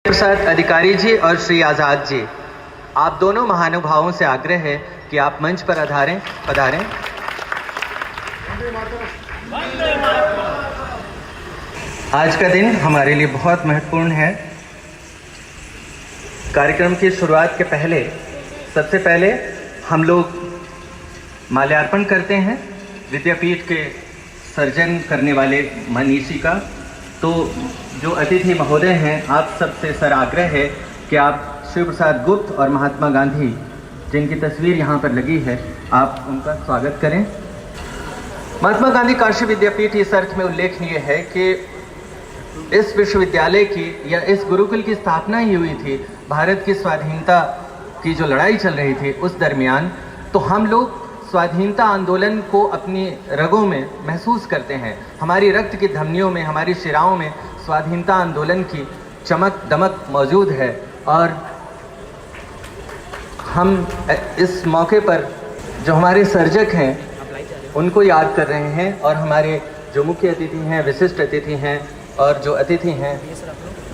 प्रसाद अधिकारी जी और श्री आजाद जी, आप दोनों महानुभावों से आग्रह है कि आप मंच पर पधारें। आज का दिन हमारे लिए बहुत महत्वपूर्ण है। कार्यक्रम की शुरुआत के पहले सबसे पहले हम लोग माल्यार्पण करते हैं विद्यापीठ के सर्जन करने वाले मनीषी का। तो जो अतिथि महोदय हैं, आप सबसे सर आग्रह है कि आप शिव प्रसाद गुप्त और महात्मा गांधी, जिनकी तस्वीर यहाँ पर लगी है, आप उनका स्वागत करें। महात्मा गांधी काशी विद्यापीठ इस अर्थ में उल्लेखनीय है कि इस विश्वविद्यालय की या इस गुरुकुल की स्थापना ही हुई थी भारत की स्वाधीनता की जो लड़ाई चल रही थी उस दरमियान। तो हम लोग स्वाधीनता आंदोलन को अपनी रगों में महसूस करते हैं। हमारी रक्त की धमनियों में, हमारी शिराओं में स्वाधीनता आंदोलन की चमक दमक मौजूद है। और हम इस मौके पर जो हमारे सर्जक हैं उनको याद कर रहे हैं, और हमारे जो मुख्य अतिथि हैं, विशिष्ट अतिथि हैं और जो अतिथि हैं,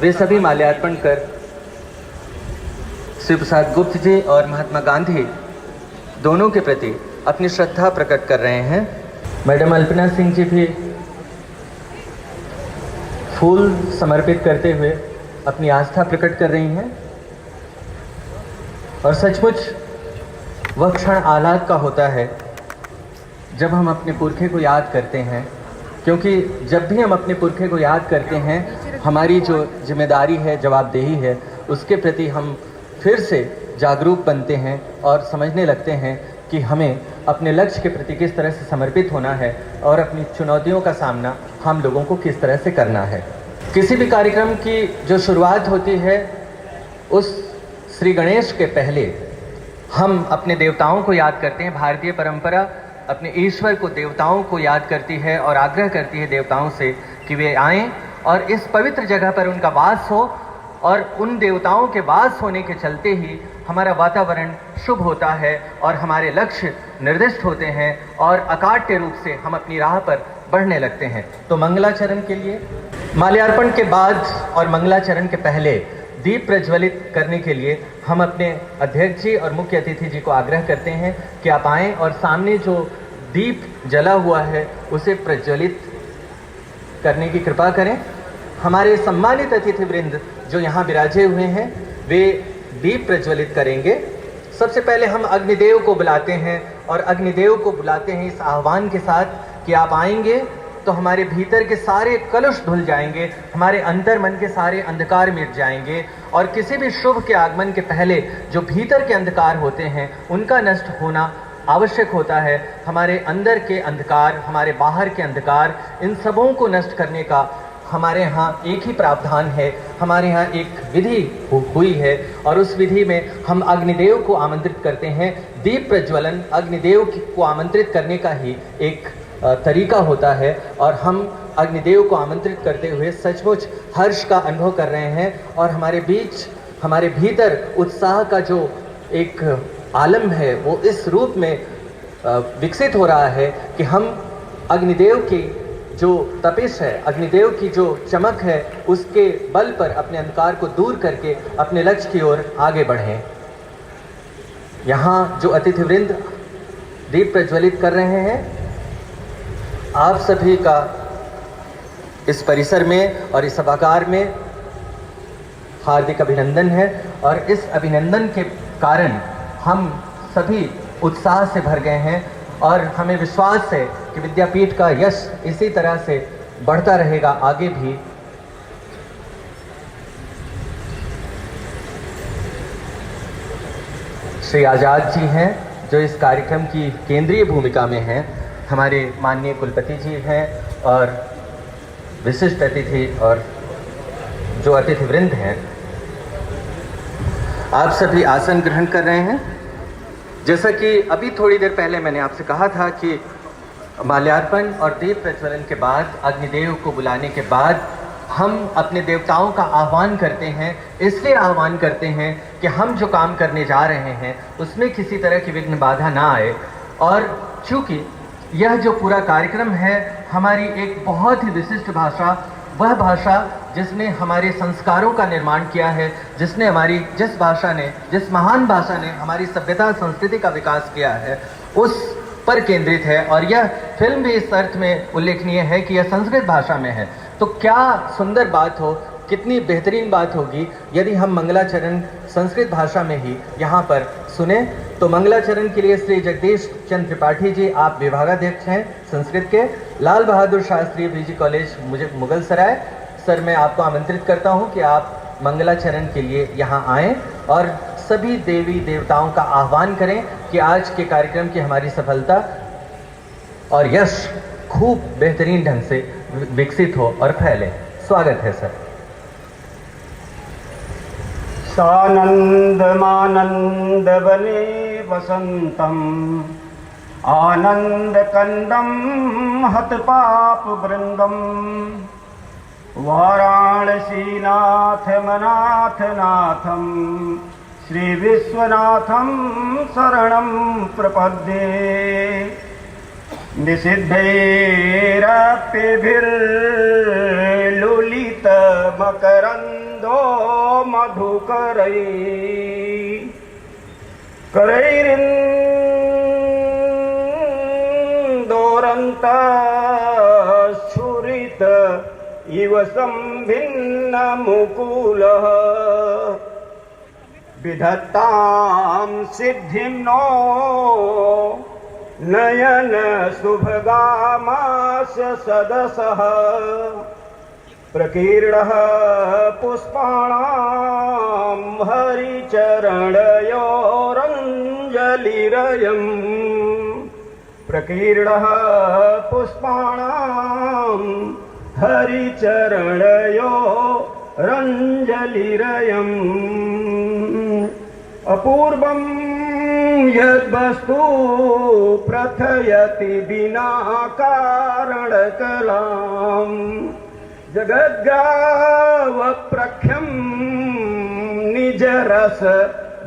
वे सभी माल्यार्पण कर शिव प्रसाद गुप्त जी और महात्मा गांधी दोनों के प्रति अपनी श्रद्धा प्रकट कर रहे हैं। मैडम अल्पना सिंह जी भी फूल समर्पित करते हुए अपनी आस्था प्रकट कर रही हैं। और सचमुच वह क्षण आह्लाद का होता है जब हम अपने पुरखे को याद करते हैं, क्योंकि जब भी हम अपने पुरखे को याद करते हैं, हमारी जो जिम्मेदारी है, जवाबदेही है, उसके प्रति हम फिर से जागरूक बनते हैं और समझने लगते हैं कि हमें अपने लक्ष्य के प्रति किस तरह से समर्पित होना है और अपनी चुनौतियों का सामना हम लोगों को किस तरह से करना है। किसी भी कार्यक्रम की जो शुरुआत होती है, उस श्री गणेश के पहले हम अपने देवताओं को याद करते हैं। भारतीय परंपरा अपने ईश्वर को, देवताओं को याद करती है और आग्रह करती है देवताओं से कि वे आएं और इस पवित्र जगह पर उनका वास हो, और उन देवताओं के वास होने के चलते ही हमारा वातावरण शुभ होता है और हमारे लक्ष्य निर्दिष्ट होते हैं और अकाट्य रूप से हम अपनी राह पर बढ़ने लगते हैं। तो मंगलाचरण के लिए माल्यार्पण के बाद और मंगलाचरण के पहले दीप प्रज्वलित करने के लिए हम अपने अध्यक्ष जी और मुख्य अतिथि जी को आग्रह करते हैं कि आप आएँ और सामने जो दीप जला हुआ है उसे प्रज्वलित करने की कृपा करें। हमारे सम्मानित अतिथि वृंद जो यहाँ विराजे हुए हैं, वे दीप प्रज्वलित करेंगे। सबसे पहले हम अग्निदेव को बुलाते हैं और अग्निदेव को बुलाते हैं इस आह्वान के साथ कि आप आएंगे तो हमारे भीतर के सारे कलुष धुल जाएंगे, हमारे अंतर मन के सारे अंधकार मिट जाएंगे, और किसी भी शुभ के आगमन के पहले जो भीतर के अंधकार होते हैं उनका नष्ट होना आवश्यक होता है। हमारे अंदर के अंधकार, हमारे बाहर के अंधकार, इन सबों को नष्ट करने का हमारे यहाँ एक ही प्रावधान है। हमारे यहाँ एक विधि हुई है और उस विधि में हम अग्निदेव को आमंत्रित करते हैं। दीप प्रज्वलन अग्निदेव को आमंत्रित करने का ही एक तरीका होता है, और हम अग्निदेव को आमंत्रित करते हुए सचमुच हर्ष का अनुभव कर रहे हैं। और हमारे बीच, हमारे भीतर उत्साह का जो एक आलम है वो इस रूप में विकसित हो रहा है कि हम अग्निदेव की जो तपिश है, अग्निदेव की जो चमक है, उसके बल पर अपने अंधकार को दूर करके अपने लक्ष्य की ओर आगे बढ़ें। यहाँ जो अतिथिवृंद दीप प्रज्वलित कर रहे हैं, आप सभी का इस परिसर में और इस सभागार में हार्दिक अभिनंदन है। और इस अभिनंदन के कारण हम सभी उत्साह से भर गए हैं और हमें विश्वास है कि विद्यापीठ का यश इसी तरह से बढ़ता रहेगा आगे भी। श्री आजाद जी हैं जो इस कार्यक्रम की केंद्रीय भूमिका में हैं, हमारे माननीय कुलपति जी हैं, और विशिष्ट अतिथि और जो अतिथिवृंद हैं, आप सभी आसन ग्रहण कर रहे हैं। जैसा कि अभी थोड़ी देर पहले मैंने आपसे कहा था कि माल्यार्पण और दीप प्रज्वलन के बाद, अग्निदेव को बुलाने के बाद, हम अपने देवताओं का आह्वान करते हैं। इसलिए आह्वान करते हैं कि हम जो काम करने जा रहे हैं उसमें किसी तरह की विघ्न बाधा ना आए। और चूँकि यह जो पूरा कार्यक्रम है हमारी एक बहुत ही विशिष्ट भाषा, वह भाषा जिसने हमारे संस्कारों का निर्माण किया है, जिसने जिस महान भाषा ने हमारी सभ्यता संस्कृति का विकास किया है, उस पर केंद्रित है। और यह फिल्म भी इस अर्थ में उल्लेखनीय है कि यह संस्कृत भाषा में है। तो क्या सुंदर बात हो, कितनी बेहतरीन बात होगी यदि हम मंगलाचरण संस्कृत भाषा में ही यहाँ पर सुने। तो मंगलाचरण के लिए श्री जगदीश चंद्र त्रिपाठी जी, आप विभागाध्यक्ष हैं संस्कृत के, लाल बहादुर शास्त्री पीजी कॉलेज मुगल सराय। सर, मैं आपको आमंत्रित करता हूँ कि आप मंगलाचरण के लिए यहाँ आएँ और सभी देवी देवताओं का आह्वान करें कि आज के कार्यक्रम की हमारी सफलता और यश खूब बेहतरीन ढंग से विकसित हो और फैले। स्वागत है सर। सानंद मानंद बने वसंतम आनंद कंदम हत पाप वृंदम वाराणसी नाथ मनाथ नाथम श्री विश्वनाथम शरणं प्रपद्ये निषिद्धैरप्यभिर्लुलित मकरंदो मधुकरै करैरिन्दोरन्त स्फुरित इव संभिन्न मुकुलः विधत्तां सिद्धिं नो नयन शुभगामास सदसः प्रकीर्णः पुष्पाणां हरिचरणयोरञ्जलिरयम् प्रकीर्णः पुष्पाणां हरिचरणयोरञ्जलिरयम् अपूर्वं यद्वस्तु प्रथयति विना कारणकलां जगद्गावप्रख्यं निजरस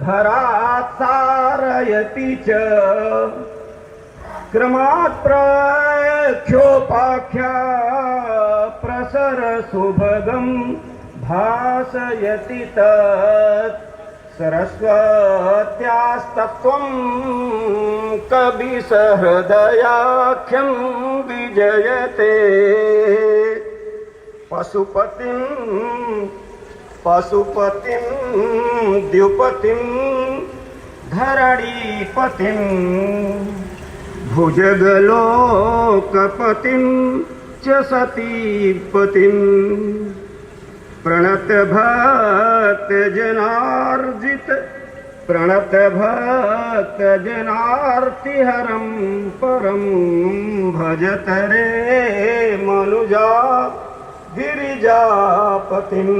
भरात् सारयति च क्रमात् प्रख्योपाख्या प्रसर सुभगं भासयति तत् सरस्वत्यास्तत्त्वं कविसहृदयाख्यं विजयते पशुपतिं द्युपतिं धरणीपतिं भुजगलोकपतिं च सतीपतिं प्रणत भक्त जनार्तिहरं परं भजत रे मनुजा गिरिजापतिं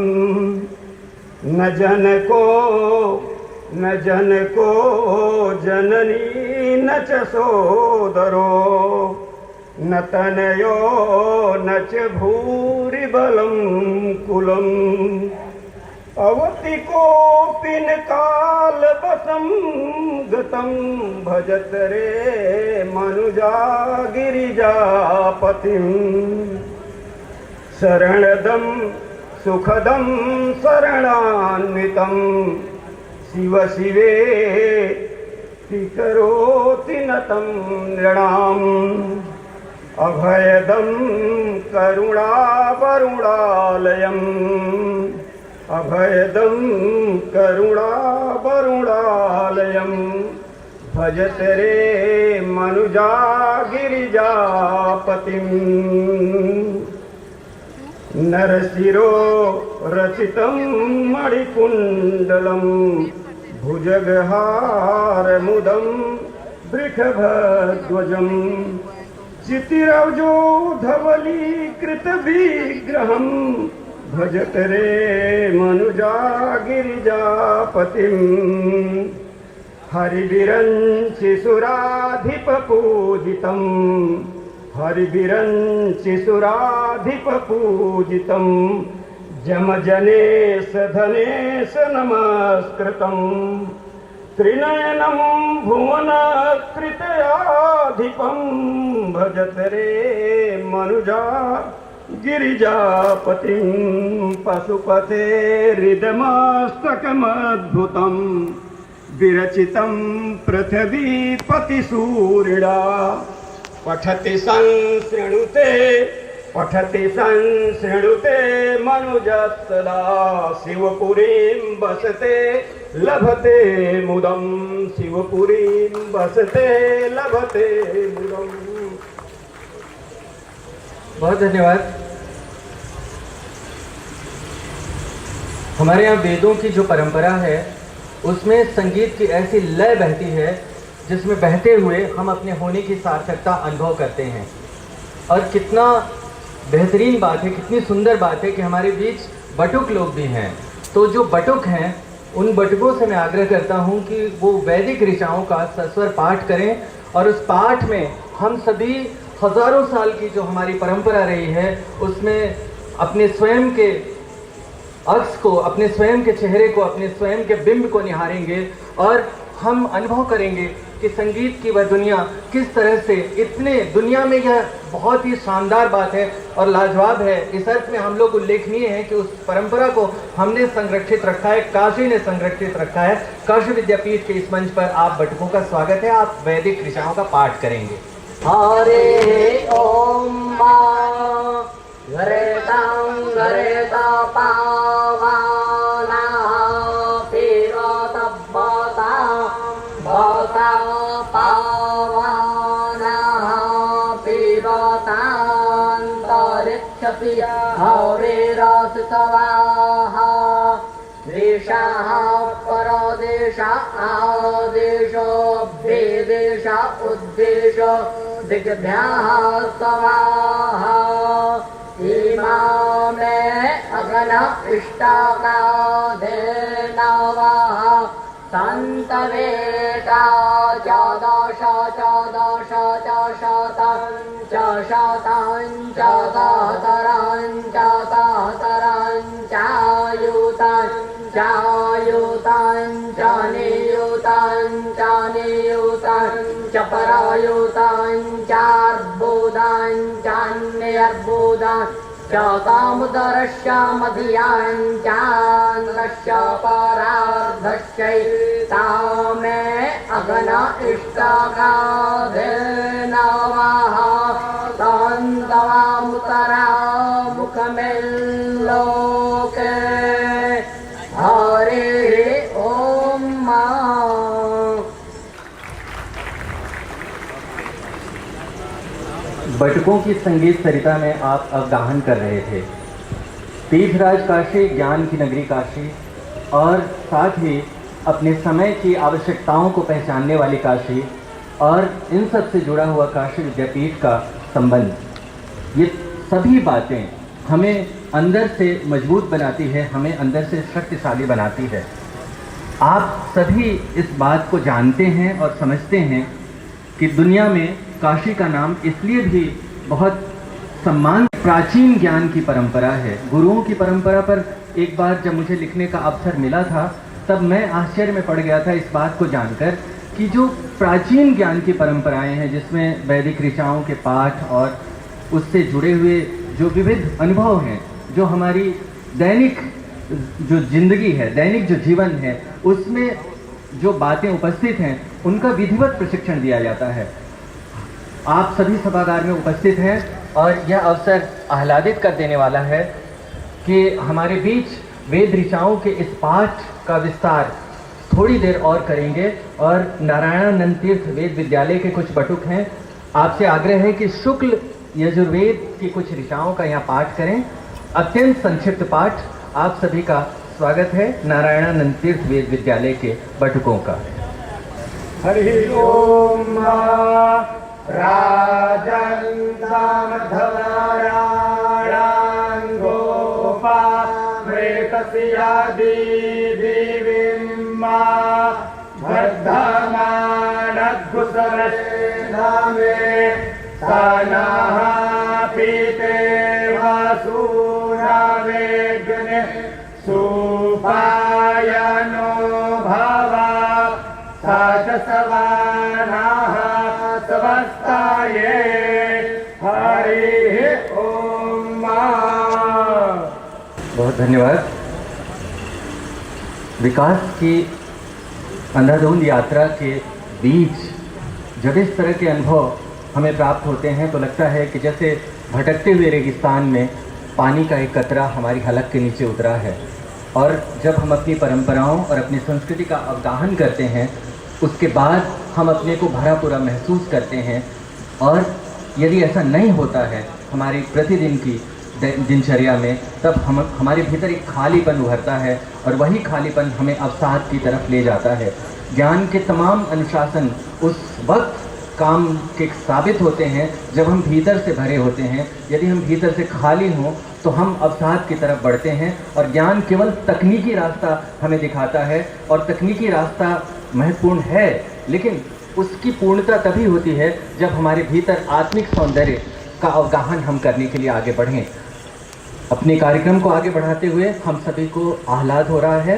न जनको जननी न च सोदरो न तनयो न च भूरिबलं कुलम् अवति कोऽपि न कालवशं गतं भजत रे मनुजा गिरिजापतिं शरणदं सुखदं शरणान्वितं शिव शिवेति करोति नतं नृणाम् अभयदं करुणावरुणालयम् अभयदं करुणावरुणालयम् भजत रे मनुजा गिरिजापतिं नरशिरो रचितं मणिकुण्डलं भुजगहारमुदं वृषभध्वजं चितिरवजो धवलीकृतविग्रहं भजत रे मनुजा गिरिजापतिं हरिविरञ्चिसुराधिपपूजितं हरिविरञ्चिसुराधिपपूजितं जमजनेश धनेश नमस्कृतं त्रिनयनं भुवनकृतयाधिपं भजत रे मनुजा गिरिजापतिं पशुपते हृदमस्तकमद्भुतं विरचितं पृथिवीपतिसूरिणा पठति संशृणुते मनुजस्तदा शिवपुरीं बसते लभते मुदं शिवपुरीं बसते लभते मुदम्। बहुत धन्यवाद। हमारे यहाँ वेदों की जो परंपरा है उसमें संगीत की ऐसी लय बहती है जिसमें बहते हुए हम अपने होने की सार्थकता अनुभव करते हैं। और कितना बेहतरीन बात है, कितनी सुंदर बात है कि हमारे बीच बटुक लोग भी हैं। तो जो बटुक हैं उन बटुकों से मैं आग्रह करता हूं कि वो वैदिक ऋचाओं का सस्वर पाठ करें और उस पाठ में हम सभी हजारों साल की जो हमारी परंपरा रही है उसमें अपने स्वयं के अक्स को, अपने स्वयं के चेहरे को, अपने स्वयं के बिंब को निहारेंगे और हम अनुभव करेंगे कि संगीत की वह दुनिया किस तरह से इतने दुनिया में यह बहुत ही शानदार बात है और लाजवाब है। इस अर्थ में हम लोग उल्लेखनीय हैं कि उस परंपरा को हमने संरक्षित रखा है, काशी ने संरक्षित रखा है। काशी विद्यापीठ के इस मंच पर आप बटुकों का स्वागत है। आप वैदिक ऋचाओं का पाठ करेंगे। हरे ओम गरेता पावाना पिरोतब्बता बता पावाना पिरोतान्तरिक्षपि हरिरसवाहा देशाः परदेश आदेशो भेदेश उद्देश दिग्भ्याः समाहा इमामे अगन इष्टकाधेनवः सन्तवेता चदश चायुताञ्च नियुताञ्च परायुताञ्चार्बुदाञ्चान्यर्बुदाञ्च कामुदरस्य मधियाञ्चान्दस्य परार्धश्चैतामे अगन इष्टकाधेनवः तन्तवामुतरा मुखमेल्लोके हरे ओम। बटुकों की संगीत सरिता में आप अवगाहन कर रहे थे। तीर्थराज काशी, ज्ञान की नगरी काशी और साथ ही अपने समय की आवश्यकताओं को पहचानने वाली काशी और इन सब से जुड़ा हुआ काशी विद्यापीठ का संबंध, ये सभी बातें हमें अंदर से मजबूत बनाती है, हमें अंदर से शक्तिशाली बनाती है। आप सभी इस बात को जानते हैं और समझते हैं कि दुनिया में काशी का नाम इसलिए भी बहुत सम्मान, प्राचीन ज्ञान की परंपरा है। गुरुओं की परंपरा पर एक बार जब मुझे लिखने का अवसर मिला था तब मैं आश्चर्य में पड़ गया था इस बात को जानकर कि जो प्राचीन ज्ञान की परंपराएं हैं जिसमें वैदिक ऋचाओं के पाठ और उससे जुड़े हुए जो विविध अनुभव हैं, जो हमारी दैनिक जो जिंदगी है, दैनिक जो जीवन है, उसमें जो बातें उपस्थित हैं उनका विधिवत प्रशिक्षण दिया जाता है। आप सभी सभागार में उपस्थित हैं और यह अवसर आह्लादित कर देने वाला है कि हमारे बीच वेद ऋचाओं के इस पाठ का विस्तार थोड़ी देर और करेंगे और नारायणानंद तीर्थ वेद विद्यालय के कुछ बटुक हैं। आपसे आग्रह है कि शुक्ल यजुर्वेद की कुछ ऋचाओं का यहाँ पाठ करें। अत्यंत संक्षिप्त पाठ। आप सभी का स्वागत है नारायणानंद तीर्थ वेद विद्यालय के बटुकों का। हरि ओम राजन्तामधवराणां गोपा प्रेतस्यादि देवीम्मा वर्धमानद्भुसरश्धामे सानाः पीते वासुरावेग्ने सुपायनो भवा सवानाः स्वस्ताये हरिः ओम। बहुत धन्यवाद। विकास की अंधाधुंध यात्रा के बीच जब इस तरह के अनुभव हमें प्राप्त होते हैं तो लगता है कि जैसे भटकते हुए रेगिस्तान में पानी का एक कतरा हमारी हलक के नीचे उतरा है। और जब हम अपनी परंपराओं और अपनी संस्कृति का अवगाहन करते हैं उसके बाद हम अपने को भरा पूरा महसूस करते हैं। और यदि ऐसा नहीं होता है हमारी प्रतिदिन की दिनचर्या में, तब हमारे भीतर एक खालीपन उभरता है और वही खालीपन हमें अवसाद की तरफ ले जाता है। ज्ञान के तमाम अनुशासन उस वक्त काम के साबित होते हैं जब हम भीतर से भरे होते हैं। यदि हम भीतर से खाली हों तो हम अवसाद की तरफ बढ़ते हैं और ज्ञान केवल तकनीकी रास्ता हमें दिखाता है। और तकनीकी रास्ता महत्वपूर्ण है, लेकिन उसकी पूर्णता तभी होती है जब हमारे भीतर आत्मिक सौंदर्य का अवगाहन हम करने के लिए आगे बढ़ें। अपने कार्यक्रम को आगे बढ़ाते हुए हम सभी को आह्लाद हो रहा है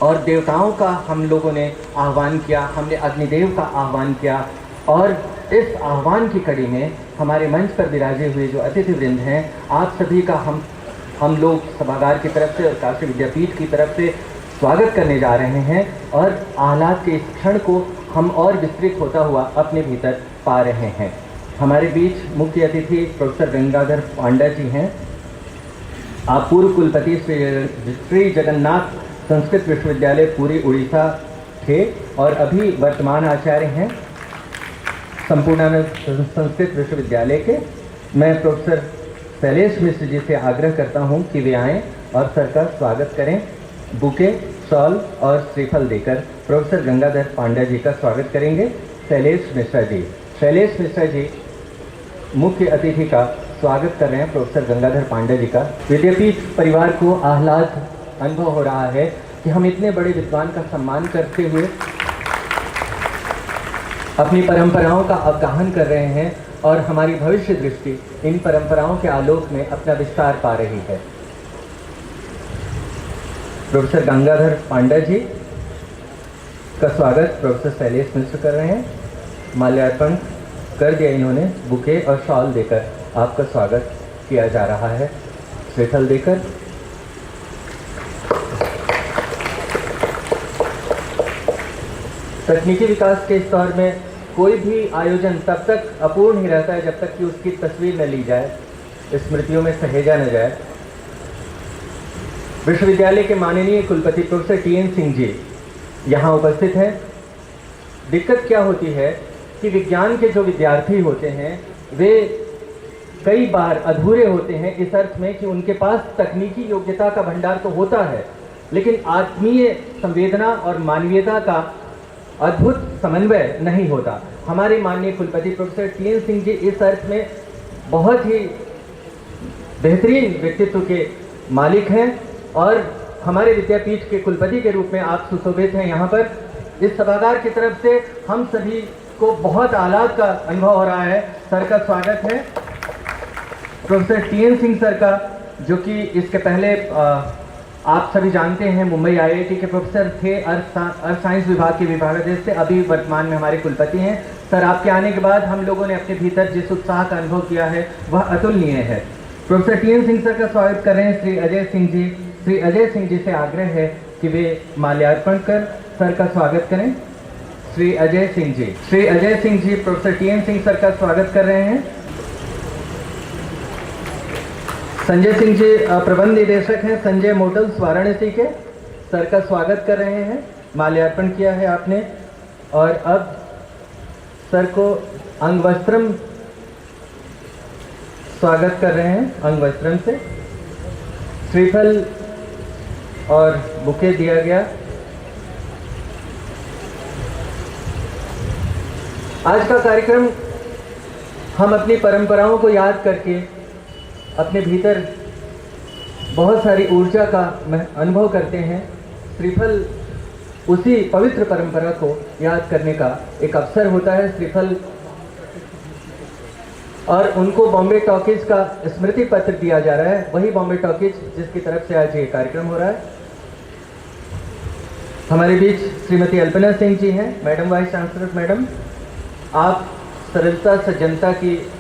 और देवताओं का हम लोगों ने आह्वान किया, हमने अग्निदेव का आह्वान किया। और इस आह्वान की कड़ी में हमारे मंच पर विराजे हुए जो अतिथि वृंद हैं, आप सभी का हम लोग सभागार की तरफ से और काशी विद्यापीठ की तरफ से स्वागत करने जा रहे हैं। और आह्लाद के इस क्षण को हम और विस्तृत होता हुआ अपने भीतर पा रहे हैं। हमारे बीच मुख्य अतिथि प्रोफेसर गंगाधर पांडा जी हैं। आप पूर्व कुलपति श्री जगन्नाथ संस्कृत विश्वविद्यालय पुरी उड़ीसा थे और अभी वर्तमान आचार्य हैं संपूर्णानंद संस्कृत विश्वविद्यालय के। मैं प्रोफेसर शैलेश मिश्र जी से आग्रह करता हूं कि वे आएं और सर का स्वागत करें। बुके, शॉल और श्रीफल देकर प्रोफेसर गंगाधर पांडा जी का स्वागत करेंगे। शैलेश मिश्रा जी मुख्य अतिथि का स्वागत कर रहे हैं प्रोफेसर गंगाधर पांडा जी का। विद्यापीठ परिवार को आह्लाद अनुभव हो रहा है कि हम इतने बड़े विद्वान का सम्मान करते हुए अपनी परंपराओं का अवगाहन कर रहे हैं और हमारी भविष्य दृष्टि इन परंपराओं के आलोक में अपना विस्तार पा रही है। प्रोफेसर गंगाधर पांडा जी का स्वागत प्रोफेसर शैलेश मिश्र कर रहे हैं। माल्यार्पण कर दिया इन्होंने, बुके और शॉल देकर आपका स्वागत किया जा रहा है, श्रीफल देकर। तकनीकी विकास के इस दौर में कोई भी आयोजन तब तक अपूर्ण ही रहता है जब तक कि उसकी तस्वीर न ली जाए, स्मृतियों में सहेजा न जाए। विश्वविद्यालय के माननीय कुलपति प्रोफेसर टीएन सिंह जी यहाँ उपस्थित हैं। दिक्कत क्या होती है कि विज्ञान के जो विद्यार्थी होते हैं वे कई बार अधूरे होते हैं, इस अर्थ में कि उनके पास तकनीकी योग्यता का भंडार तो होता है लेकिन आत्मीय संवेदना और मानवीयता का अद्भुत समन्वय नहीं होता। हमारे माननीय कुलपति प्रोफेसर टीएन सिंह जी इस अर्थ में बहुत ही बेहतरीन व्यक्तित्व के मालिक हैं और हमारे विद्यापीठ के कुलपति के रूप में आप सुशोभित हैं। यहाँ पर इस सभागार की तरफ से हम सभी को बहुत आह्लाद का अनुभव हो रहा है। सर का स्वागत है प्रोफेसर टीएन सिंह सर का, जो कि इसके पहले आप सभी जानते हैं मुंबई आईआईटी के प्रोफेसर थे, अर्थ साइंस विभाग के विभागाध्यक्ष से, अभी वर्तमान में हमारे कुलपति हैं। सर, आपके आने के बाद हम लोगों ने अपने भीतर जिस उत्साह का अनुभव किया है वह अतुलनीय है। प्रोफेसर टीएन सिंह सर का स्वागत कर रहे हैं श्री अजय सिंह जी। श्री अजय सिंह जी से आग्रह है कि वे माल्यार्पण कर सर का स्वागत करें। Shri Ajay Singh ji professor TN Singh sir का स्वागत कर रहे हैं। संजय सिंह जी प्रबंध निदेशक हैं संजय मोटर्स वाराणसी के, सर का स्वागत कर रहे हैं। माल्यार्पण किया है आपने और अब सर को अंगवस्त्रम स्वागत कर रहे हैं। अंगवस्त्रम से श्रीफल और बुके दिया गया। आज का कार्यक्रम हम अपनी परंपराओं को याद करके अपने भीतर बहुत सारी ऊर्जा का अनुभव करते हैं। श्रीफल उसी पवित्र परंपरा को याद करने का एक अवसर होता है। श्रीफल और उनको बॉम्बे टॉकीज का स्मृति पत्र दिया जा रहा है, वही बॉम्बे टॉकीज जिसकी तरफ से आज ये कार्यक्रम हो रहा है। हमारे बीच श्रीमती अल्पना सिंह जी हैं, मैडम वाइस चांसलर। मैडम, आप सरलता सज्जनता की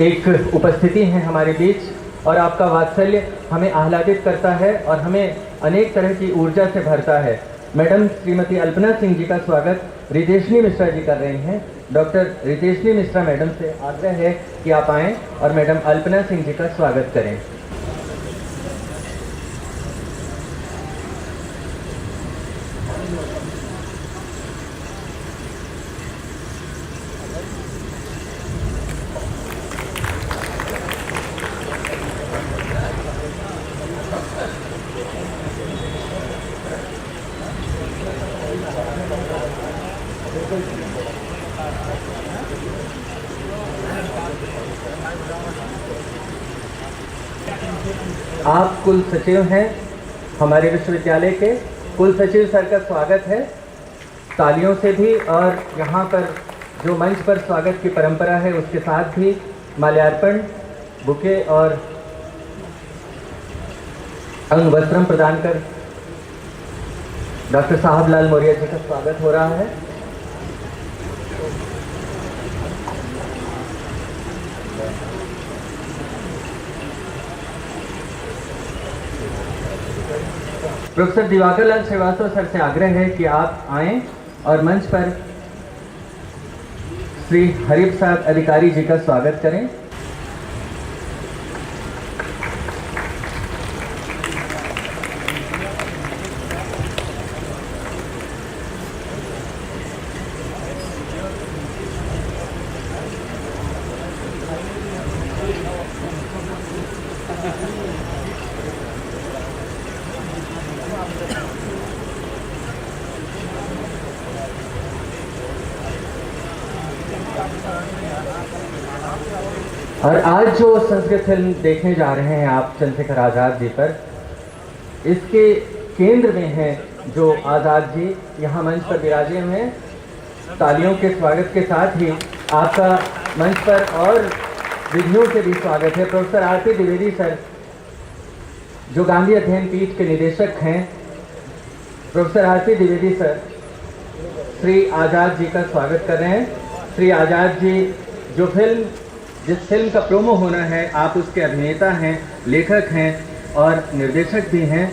एक उपस्थिति हैं हमारे बीच और आपका वात्सल्य हमें आह्लादित करता है और हमें अनेक तरह की ऊर्जा से भरता है। मैडम श्रीमती अल्पना सिंह जी का स्वागत रितेशनी मिश्रा जी कर रहे हैं। डॉक्टर रितेशनी मिश्रा मैडम से आग्रह है कि आप आएं और मैडम अल्पना सिंह जी का स्वागत करें। आप कुल सचिव हैं हमारे विश्वविद्यालय के। कुल सचिव सर का स्वागत है तालियों से भी, और यहाँ पर जो मंच पर स्वागत की परंपरा है उसके साथ भी माल्यार्पण, बुके और अंग वस्त्रम प्रदान कर डॉक्टर साहबलाल मौर्य जी का स्वागत हो रहा है। प्रोफेसर दिवाकर लाल श्रीवास्तव सर से आग्रह है कि आप आएं और मंच पर श्री हरिप्रसाद अधिकारी जी का स्वागत करें। और आज जो संस्कृत फिल्म देखने जा रहे हैं आप चंद्रशेखर आज़ाद जी पर, इसके केंद्र में हैं जो आज़ाद जी यहाँ मंच पर विराजे हुए हैं। तालियों के स्वागत के साथ ही आपका मंच पर और विधियों से भी स्वागत है। प्रोफेसर आरपी द्विवेदी सर जो गांधी अध्ययन पीठ के निदेशक हैं, professor RP Dwivedi sir Shri Azad ji का स्वागत कर रहे हैं। श्री आज़ाद जी जो जिस फिल्म का प्रोमो होना है, आप उसके अभिनेता हैं, लेखक हैं और निर्देशक भी हैं।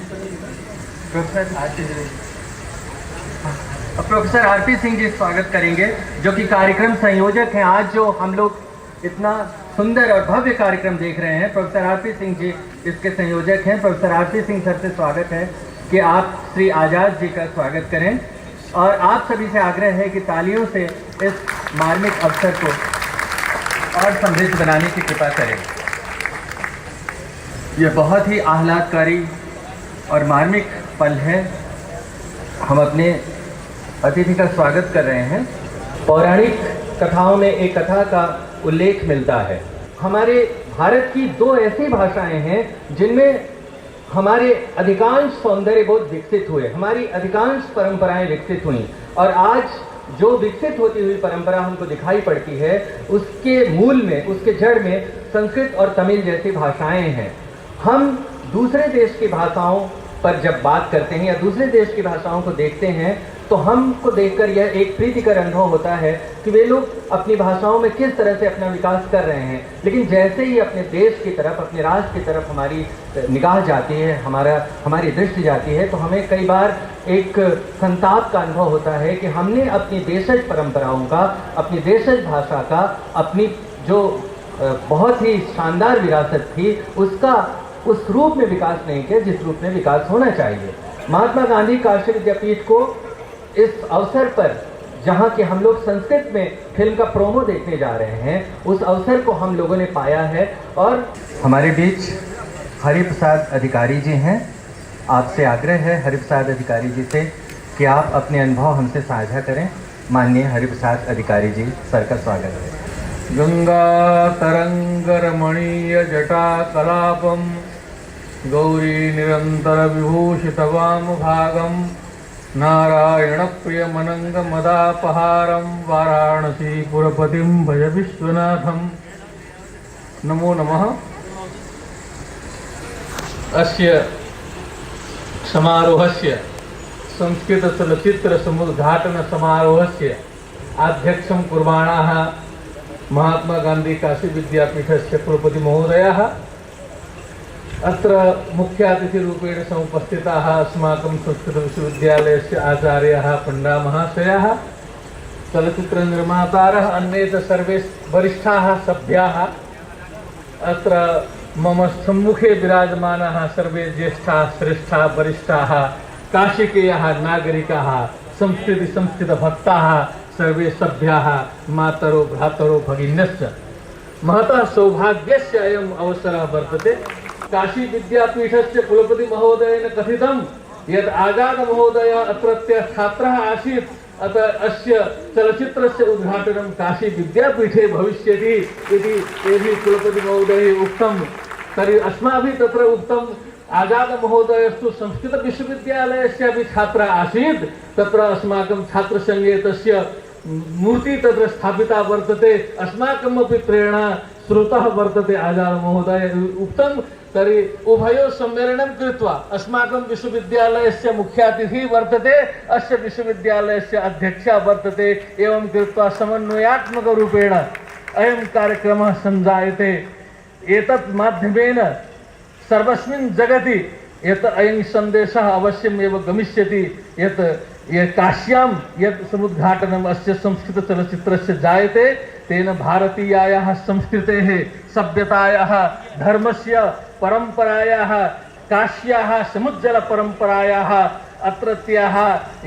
प्रोफेसर आरपी सिंह जी स्वागत करेंगे जो कि कार्यक्रम संयोजक हैं। आज जो हम लोग इतना सुंदर और भव्य कार्यक्रम देख रहे हैं, प्रोफेसर आरपी सिंह जी इसके संयोजक हैं। प्रोफेसर आरपी सिंह सर से स्वागत है कि आप श्री आज़ाद जी का स्वागत करें और आप सभी से आग्रह है कि तालियों से इस मार्मिक अवसर को और समृद्ध बनाने की कृपा करें। यह बहुत ही आह्लादकारी और मार्मिक पल है। हम अपने अतिथि का स्वागत कर रहे हैं। पौराणिक कथाओं में एक कथा का उल्लेख मिलता है। हमारे भारत की दो ऐसी भाषाएं हैं जिनमें हमारे अधिकांश सौंदर्य बोध विकसित हुए, हमारी अधिकांश परंपराएं विकसित हुई, और आज जो विकसित होती हुई परंपरा हमको दिखाई पड़ती है उसके मूल में, उसके जड़ में संस्कृत और तमिल जैसी भाषाएं हैं। हम दूसरे देश की भाषाओं पर जब बात करते हैं या दूसरे देश की भाषाओं को देखते हैं तो हमको देखकर यह एक प्रीतिकर अनुभव होता है कि वे लोग अपनी भाषाओं में किस तरह से अपना विकास कर रहे हैं। लेकिन जैसे ही अपने देश की तरफ, अपने राष्ट्र की तरफ हमारी निगाह जाती है, हमारी दृष्टि जाती है, तो हमें कई बार एक संताप का अनुभव होता है कि हमने अपनी देशज परंपराओं का, अपनी देशज भाषा का, अपनी जो बहुत ही शानदार विरासत थी उसका उस रूप में विकास नहीं किया जिस रूप में विकास होना चाहिए। महात्मा गांधी काशी विद्यापीठ को इस अवसर पर, जहाँ के हम लोग संस्कृत में फिल्म का प्रोमो देखने जा रहे हैं, उस अवसर को हम लोगों ने पाया है। और हमारे बीच हरिप्रसाद अधिकारी जी हैं। आपसे आग्रह है हरिप्रसाद अधिकारी जी से कि आप अपने अनुभव हमसे साझा करें। माननीय हरिप्रसाद अधिकारी जी, सर का स्वागत है। गंगा तरंग रमणीय जटा कलापम गौरी निरंतर विभूषित वामभागम नारायण प्रिय मनंग मदापहारम वाराणसी पुरपतिम भज विश्वनाथम। नमो नमः। अस्य समारोहस्य संस्कृत चलचित्र समुद्घाटन समारोहस्य अध्यक्षं कुर्वाणाः महात्मा गांधी काशी विद्यापीठस्य कुलपति महोदयः, अत्र मुख्यातिथिरूपेण समुपस्थिताः अस्माकं संस्कृतविश्वविद्यालयस्य आचार्याः पण्डामहाशयाः, चलचित्रनिर्मातारः, अन्ये च सर्वे वरिष्ठाः सभ्याः, अत्र मम सम्मुखे विराजमानाः सर्वे ज्येष्ठाः श्रेष्ठाः वरिष्ठाः काशिकेयाः नागरिकाः संस्कृतभक्ताः सर्वे सभ्याः मातरो भ्रातरो भगिन्यश्च महतः सौभाग्यस्य अयम् अवसरः वर्तते। काशी विद्यापीठस्य कुलपति महोदयेन कथितं यत् आजाद महोदय अत्रत्य छात्रः आसीत्, अतः अस्य चलचित्रस्य उद्घाटनं काशी विद्यापीठे भविष्यति इति यदि कुलपति महोदयैः उक्तं तर्हि अस्माभिः तत्र उक्तम् आजाद महोदयस्तु संस्कृत विश्वविद्यालयस्य अपि छात्रः आसीत्, तत्र अस्माकं छात्रसङ्घे तस्य मूर्ति तत्र स्थापिता वर्तते, अस्माकमपि प्रेरणा स्रोतः वर्तते आजाद महोदय उक्तं। तर्हि उभयोः सम्मेलनं कृत्वा अस्माकं विश्वविद्यालयस्य मुख्यातिथिः वर्तते, अस्य विश्वविद्यालयस्य अध्यक्षः वर्तते, एवं कृत्वा समन्वयात्मकरूपेण अयं कार्यक्रमः सञ्जायते। एतत् माध्यमेन सर्वस्मिन् जगति यत् अयं सन्देशः अवश्यमेव गमिष्यति यत् काश्यां यत् समुद्घाटनम् अस्य संस्कृतचलचित्रस्य जायते तेन भारतीयायाः संस्कृतेः सभ्यतायाः धर्मस्य परम्परायाः काश्याः समुज्ज्वलपरम्परायाः अत्रत्याः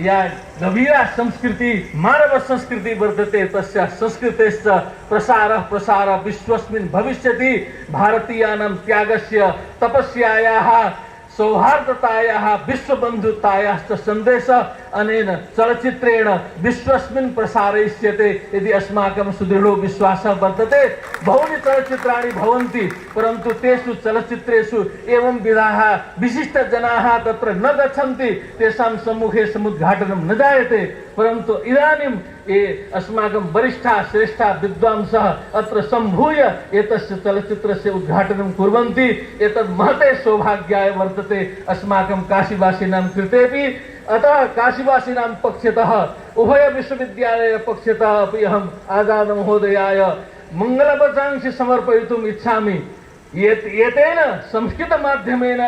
या गभीरा संस्कृति मानव संस्कृति वर्तते तस्य संस्कृतेश्च प्रसारः विश्वस्मिन् भविष्यति। भारतीयानां त्यागस्य तपस्यायाः सौहार्दतायाः विश्वबन्धुतायाश्च सन्देशः अनेन चलचित्रेण विश्वस्मिन् प्रसारयिष्यते इति अस्माकं सुदृढो विश्वासः वर्तते। बहूनि चलचित्राणि भवन्ति परन्तु तेषु चलचित्रेषु एवं विधाः विशिष्टजनाः तत्र न गच्छन्ति, तेषां सम्मुखे समुद्घाटनं न जायते, परन्तु इदानीं ये अस्माकं वरिष्ठाः श्रेष्ठाः विद्वांसः अत्र सम्भूय एतस्य चलचित्रस्य उद्घाटनं कुर्वन्ति। एतत् महते सौभाग्याय वर्तते अस्माकं काशीवासिनां कृतेपि। अतः काशीवासिनां पक्षतः उभय विश्वविद्यालय पक्षतः अपि अहम् आजाद महोदयाय मङ्गलवचांसि समर्पयितुम् इच्छामि। एतेन संस्कृतमाध्यमेन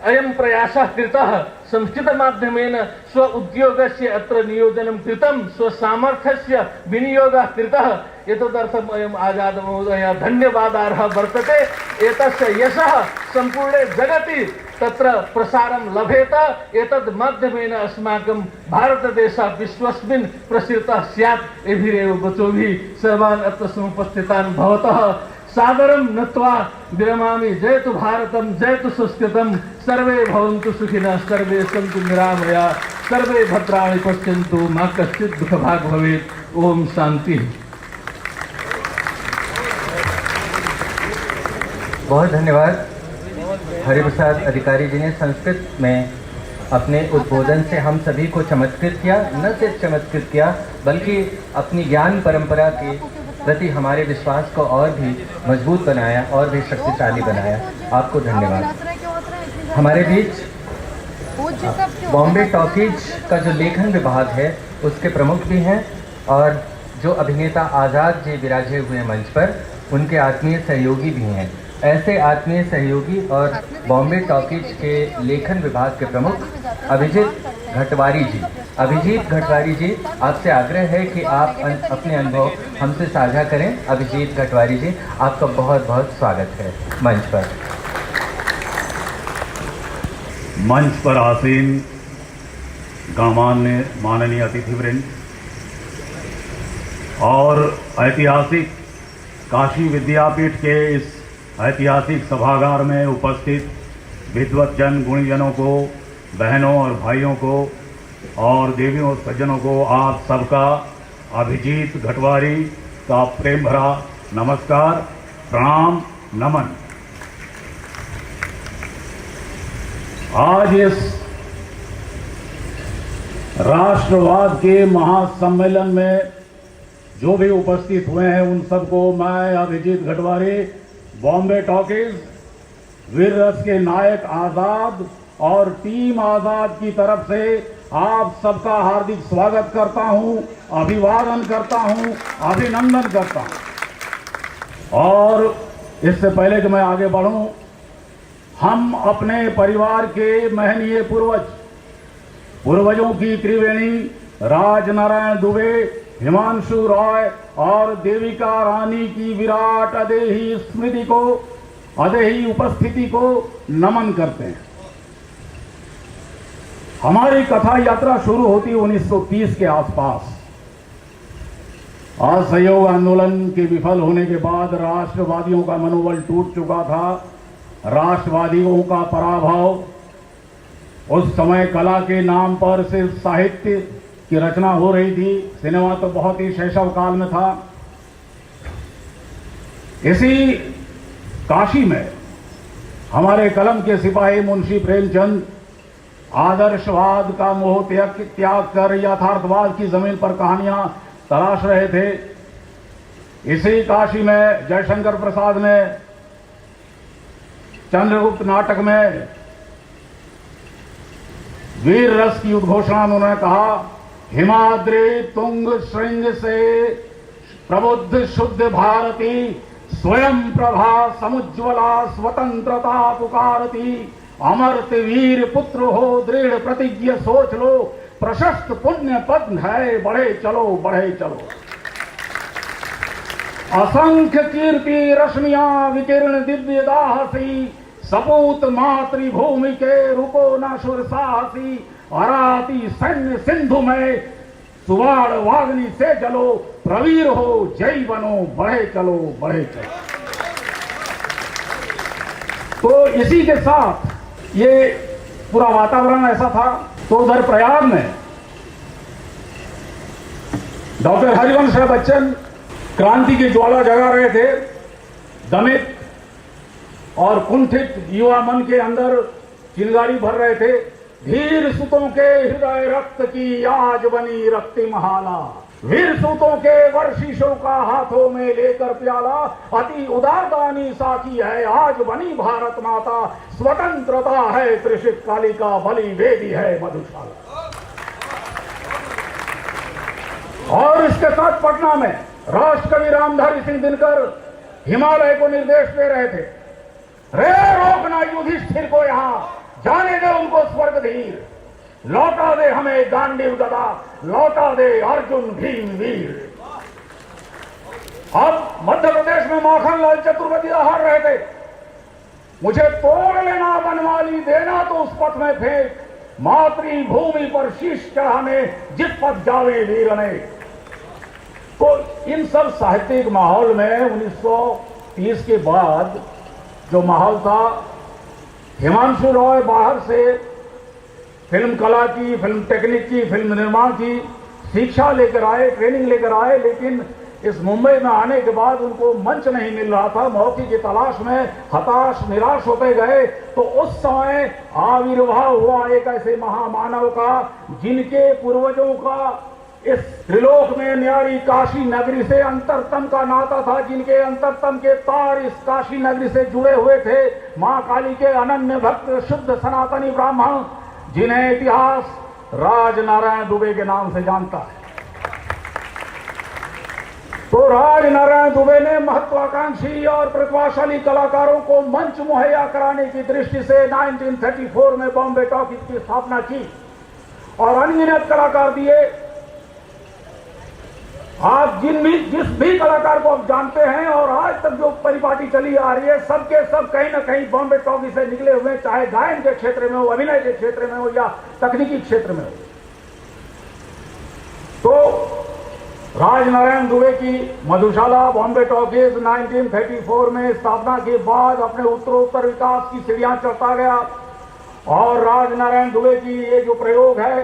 अयं प्रयासः कृतः, संस्कृतमाध्यमेन स्व उद्योगस्य अत्र नियोजनं कृतं, स्वसामर्थ्यस्य विनियोगः कृतः। एतदर्थम् अयम् आजाद महोदयः धन्यवादार्हः वर्तते। एतस्य यशः सम्पूर्णे जगति तत्र प्रसारं लभेत, एतद् माध्यमेन अस्माकं भारतदेशः विश्वस्मिन् प्रसृतः स्यात्। एभिरेव वचोभिः सर्वान् अत्र समुपस्थितान् भवतः सादरं नत्वा विरमामि। जयतु भारतं, जयतु संस्कृतं, सर्वे भवन्तु सुखिनः, सर्वे सन्तु निरामया, सर्वे भद्राणि पश्यन्तु, मा कश्चित् दुःखभाग् भवेत्। ओम शांति। बहुत धन्यवाद। हरिप्रसाद अधिकारी जी ने संस्कृत में अपने उद्बोधन से हम सभी को चमत्कृत किया, न सिर्फ चमत्कृत किया बल्कि अपनी ज्ञान परंपरा के प्रति हमारे विश्वास को और भी मजबूत बनाया और भी शक्तिशाली बनाया। आपको धन्यवाद। हमारे बीच बॉम्बे टॉकीज का जो लेखन विभाग है उसके प्रमुख भी हैं और जो अभिनेता आज़ाद जी विराजे हुए मंच पर उनके आत्मीय सहयोगी भी हैं। ऐसे आत्मीय सहयोगी और बॉम्बे टॉकीज के लेखन विभाग के प्रमुख अभिजीत घटवारी जी। अभिजीत घटवारी जी, आपसे आग्रह है कि आप अपने अनुभव हमसे साझा करें। अभिजीत घटवारी जी, आपका बहुत बहुत स्वागत है मंच पर। मंच पर आसीन गणमान्य माननीय अतिथिवृंद और ऐतिहासिक काशी विद्यापीठ के इस ऐतिहासिक सभागार में उपस्थित विद्वतजन गुणीजनों को, बहनों और भाइयों को और देवियों और सज्जनों को आप सबका अभिजीत घटवारी का प्रेम भरा नमस्कार, प्रणाम, नमन। आज इस राष्ट्रवाद के महासम्मेलन में जो भी उपस्थित हुए हैं उन सबको मैं अभिजीत घटवारी, बॉम्बे टॉकीज, वीर रस के नायक आज़ाद और टीम आज़ाद की तरफ से आप सबका हार्दिक स्वागत करता हूं, अभिवादन करता हूं, अभिनंदन करता हूं। और इससे पहले कि मैं आगे बढ़ूं, हम अपने परिवार के महनीय पूर्वजों की त्रिवेणी राजनारायण दुबे, हिमांशु रॉय और देविका रानी की विराट अदेही स्मृति को, अदेही उपस्थिति को नमन करते हैं। हमारी कथा यात्रा शुरू होती 1930 के आसपास। असहयोग आंदोलन के विफल होने के बाद राष्ट्रवादियों का मनोबल टूट चुका था। राष्ट्रवादियों का पराभव, उस समय कला के नाम पर सिर्फ साहित्य की रचना हो रही थी, सिनेमा तो बहुत ही शैशव काल में था। इसी काशी में हमारे कलम के सिपाही मुंशी प्रेमचंद आदर्शवाद का मोह त्याग कर यथार्थवाद की जमीन पर कहानियां तलाश रहे थे। इसी काशी में जयशंकर प्रसाद ने चंद्रगुप्त नाटक में वीर रस की उद्घोषणा उन्होंने कहा, हिमाद्री तुंग श्रृंग से प्रबुद्ध शुद्ध भारती, स्वयं प्रभा समुज्वला स्वतंत्रता पुकारती, अमर्त वीर पुत्र हो दृढ़ प्रतिज्ञ सोच लो, प्रशस्त पुण्य पद है बढ़े चलो बढ़े चलो। असंख्य कीर्ति रश्मियां विकीर्ण दिव्य दाहसी, सपूत मातृभूमि के रूपो न शुर साहसी, अराती सैन्य सिंधु में सुवाड़ वाग्नि से जलो, प्रवीर हो जय बनो बढ़े चलो बढ़े चलो। तो इसी के साथ ये पूरा वातावरण ऐसा था। तो उधर प्रयाग में डॉक्टर हरिवंश बच्चन क्रांति की ज्वाला जगा रहे थे। दमित और कुंठित युवा मन के अंदर चिंगारी भर रहे थे। धीर सुतों के हृदय रक्त की आज बनी रक्तिमहाला, वीर सूतों के वर्षिशों का हाथों में लेकर प्याला, अति उदारदानी साकी है आज बनी भारत माता, स्वतंत्रता है त्रिशित कालिका, बलि वेदी है मधुशाला। और इसके साथ पटना में राष्ट्रकवि रामधारी सिंह दिनकर हिमालय को निर्देश दे रहे थे, रे रोकना युधिष्ठिर को यहां, जाने दे उनको स्वर्गधीर, लौटा दे हमें गांडीव गदा, लौटा दे अर्जुन भीम वीर। अब मध्य प्रदेश में माखनलाल चतुर्वेदी हार रहे थे, मुझे तोड़ लेना बनवाली, देना तो उस पथ में फेंक, मातृभूमि पर शीश चढ़ाने जिस पथ जावे वीर ने। तो इन सब साहित्यिक माहौल में 1930 के बाद जो माहौल था, हिमांशु रॉय बाहर से फिल्म कला की, फिल्म टेक्निक की, फिल्म निर्माण की शिक्षा लेकर आए, ट्रेनिंग लेकर आए, लेकिन इस मुंबई में आने के बाद उनको मंच नहीं मिल रहा था। मौके की तलाश में हताश निराश होते गए। तो उस समय आविर्भाव हुआ एक ऐसे महामानव का जिनके पूर्वजों का इस त्रिलोक में न्यारी काशी नगरी से अंतरतम का नाता था, जिनके अंतरतम के तार इस काशी नगरी से जुड़े हुए थे। मां काली के अनन्य भक्त शुद्ध सनातनी ब्राह्मण, जिन्हें इतिहास राजनारायण दुबे के नाम से जानता है। तो राजनारायण दुबे ने महत्वाकांक्षी और प्रतिभाशाली कलाकारों को मंच मुहैया कराने की दृष्टि से 1934 में बॉम्बे टॉकीज की स्थापना की और अनगिनत कलाकार दिए। आप जिस भी कलाकार को आप जानते हैं और आज तक जो परिपाटी चली आ रही है, सबके सब कहीं ना कहीं बॉम्बे टॉकीज से निकले हुए, चाहे गायन के क्षेत्र में हो, अभिनय के क्षेत्र में हो या तकनीकी क्षेत्र में हो। तो राजनारायण दुबे की मधुशाला बॉम्बे टॉकीज 1934 में स्थापना के बाद अपने उत्तरोत्तर विकास की सीढ़ियां चढ़ता गया। और राजनारायण दुबे की ये जो प्रयोग है,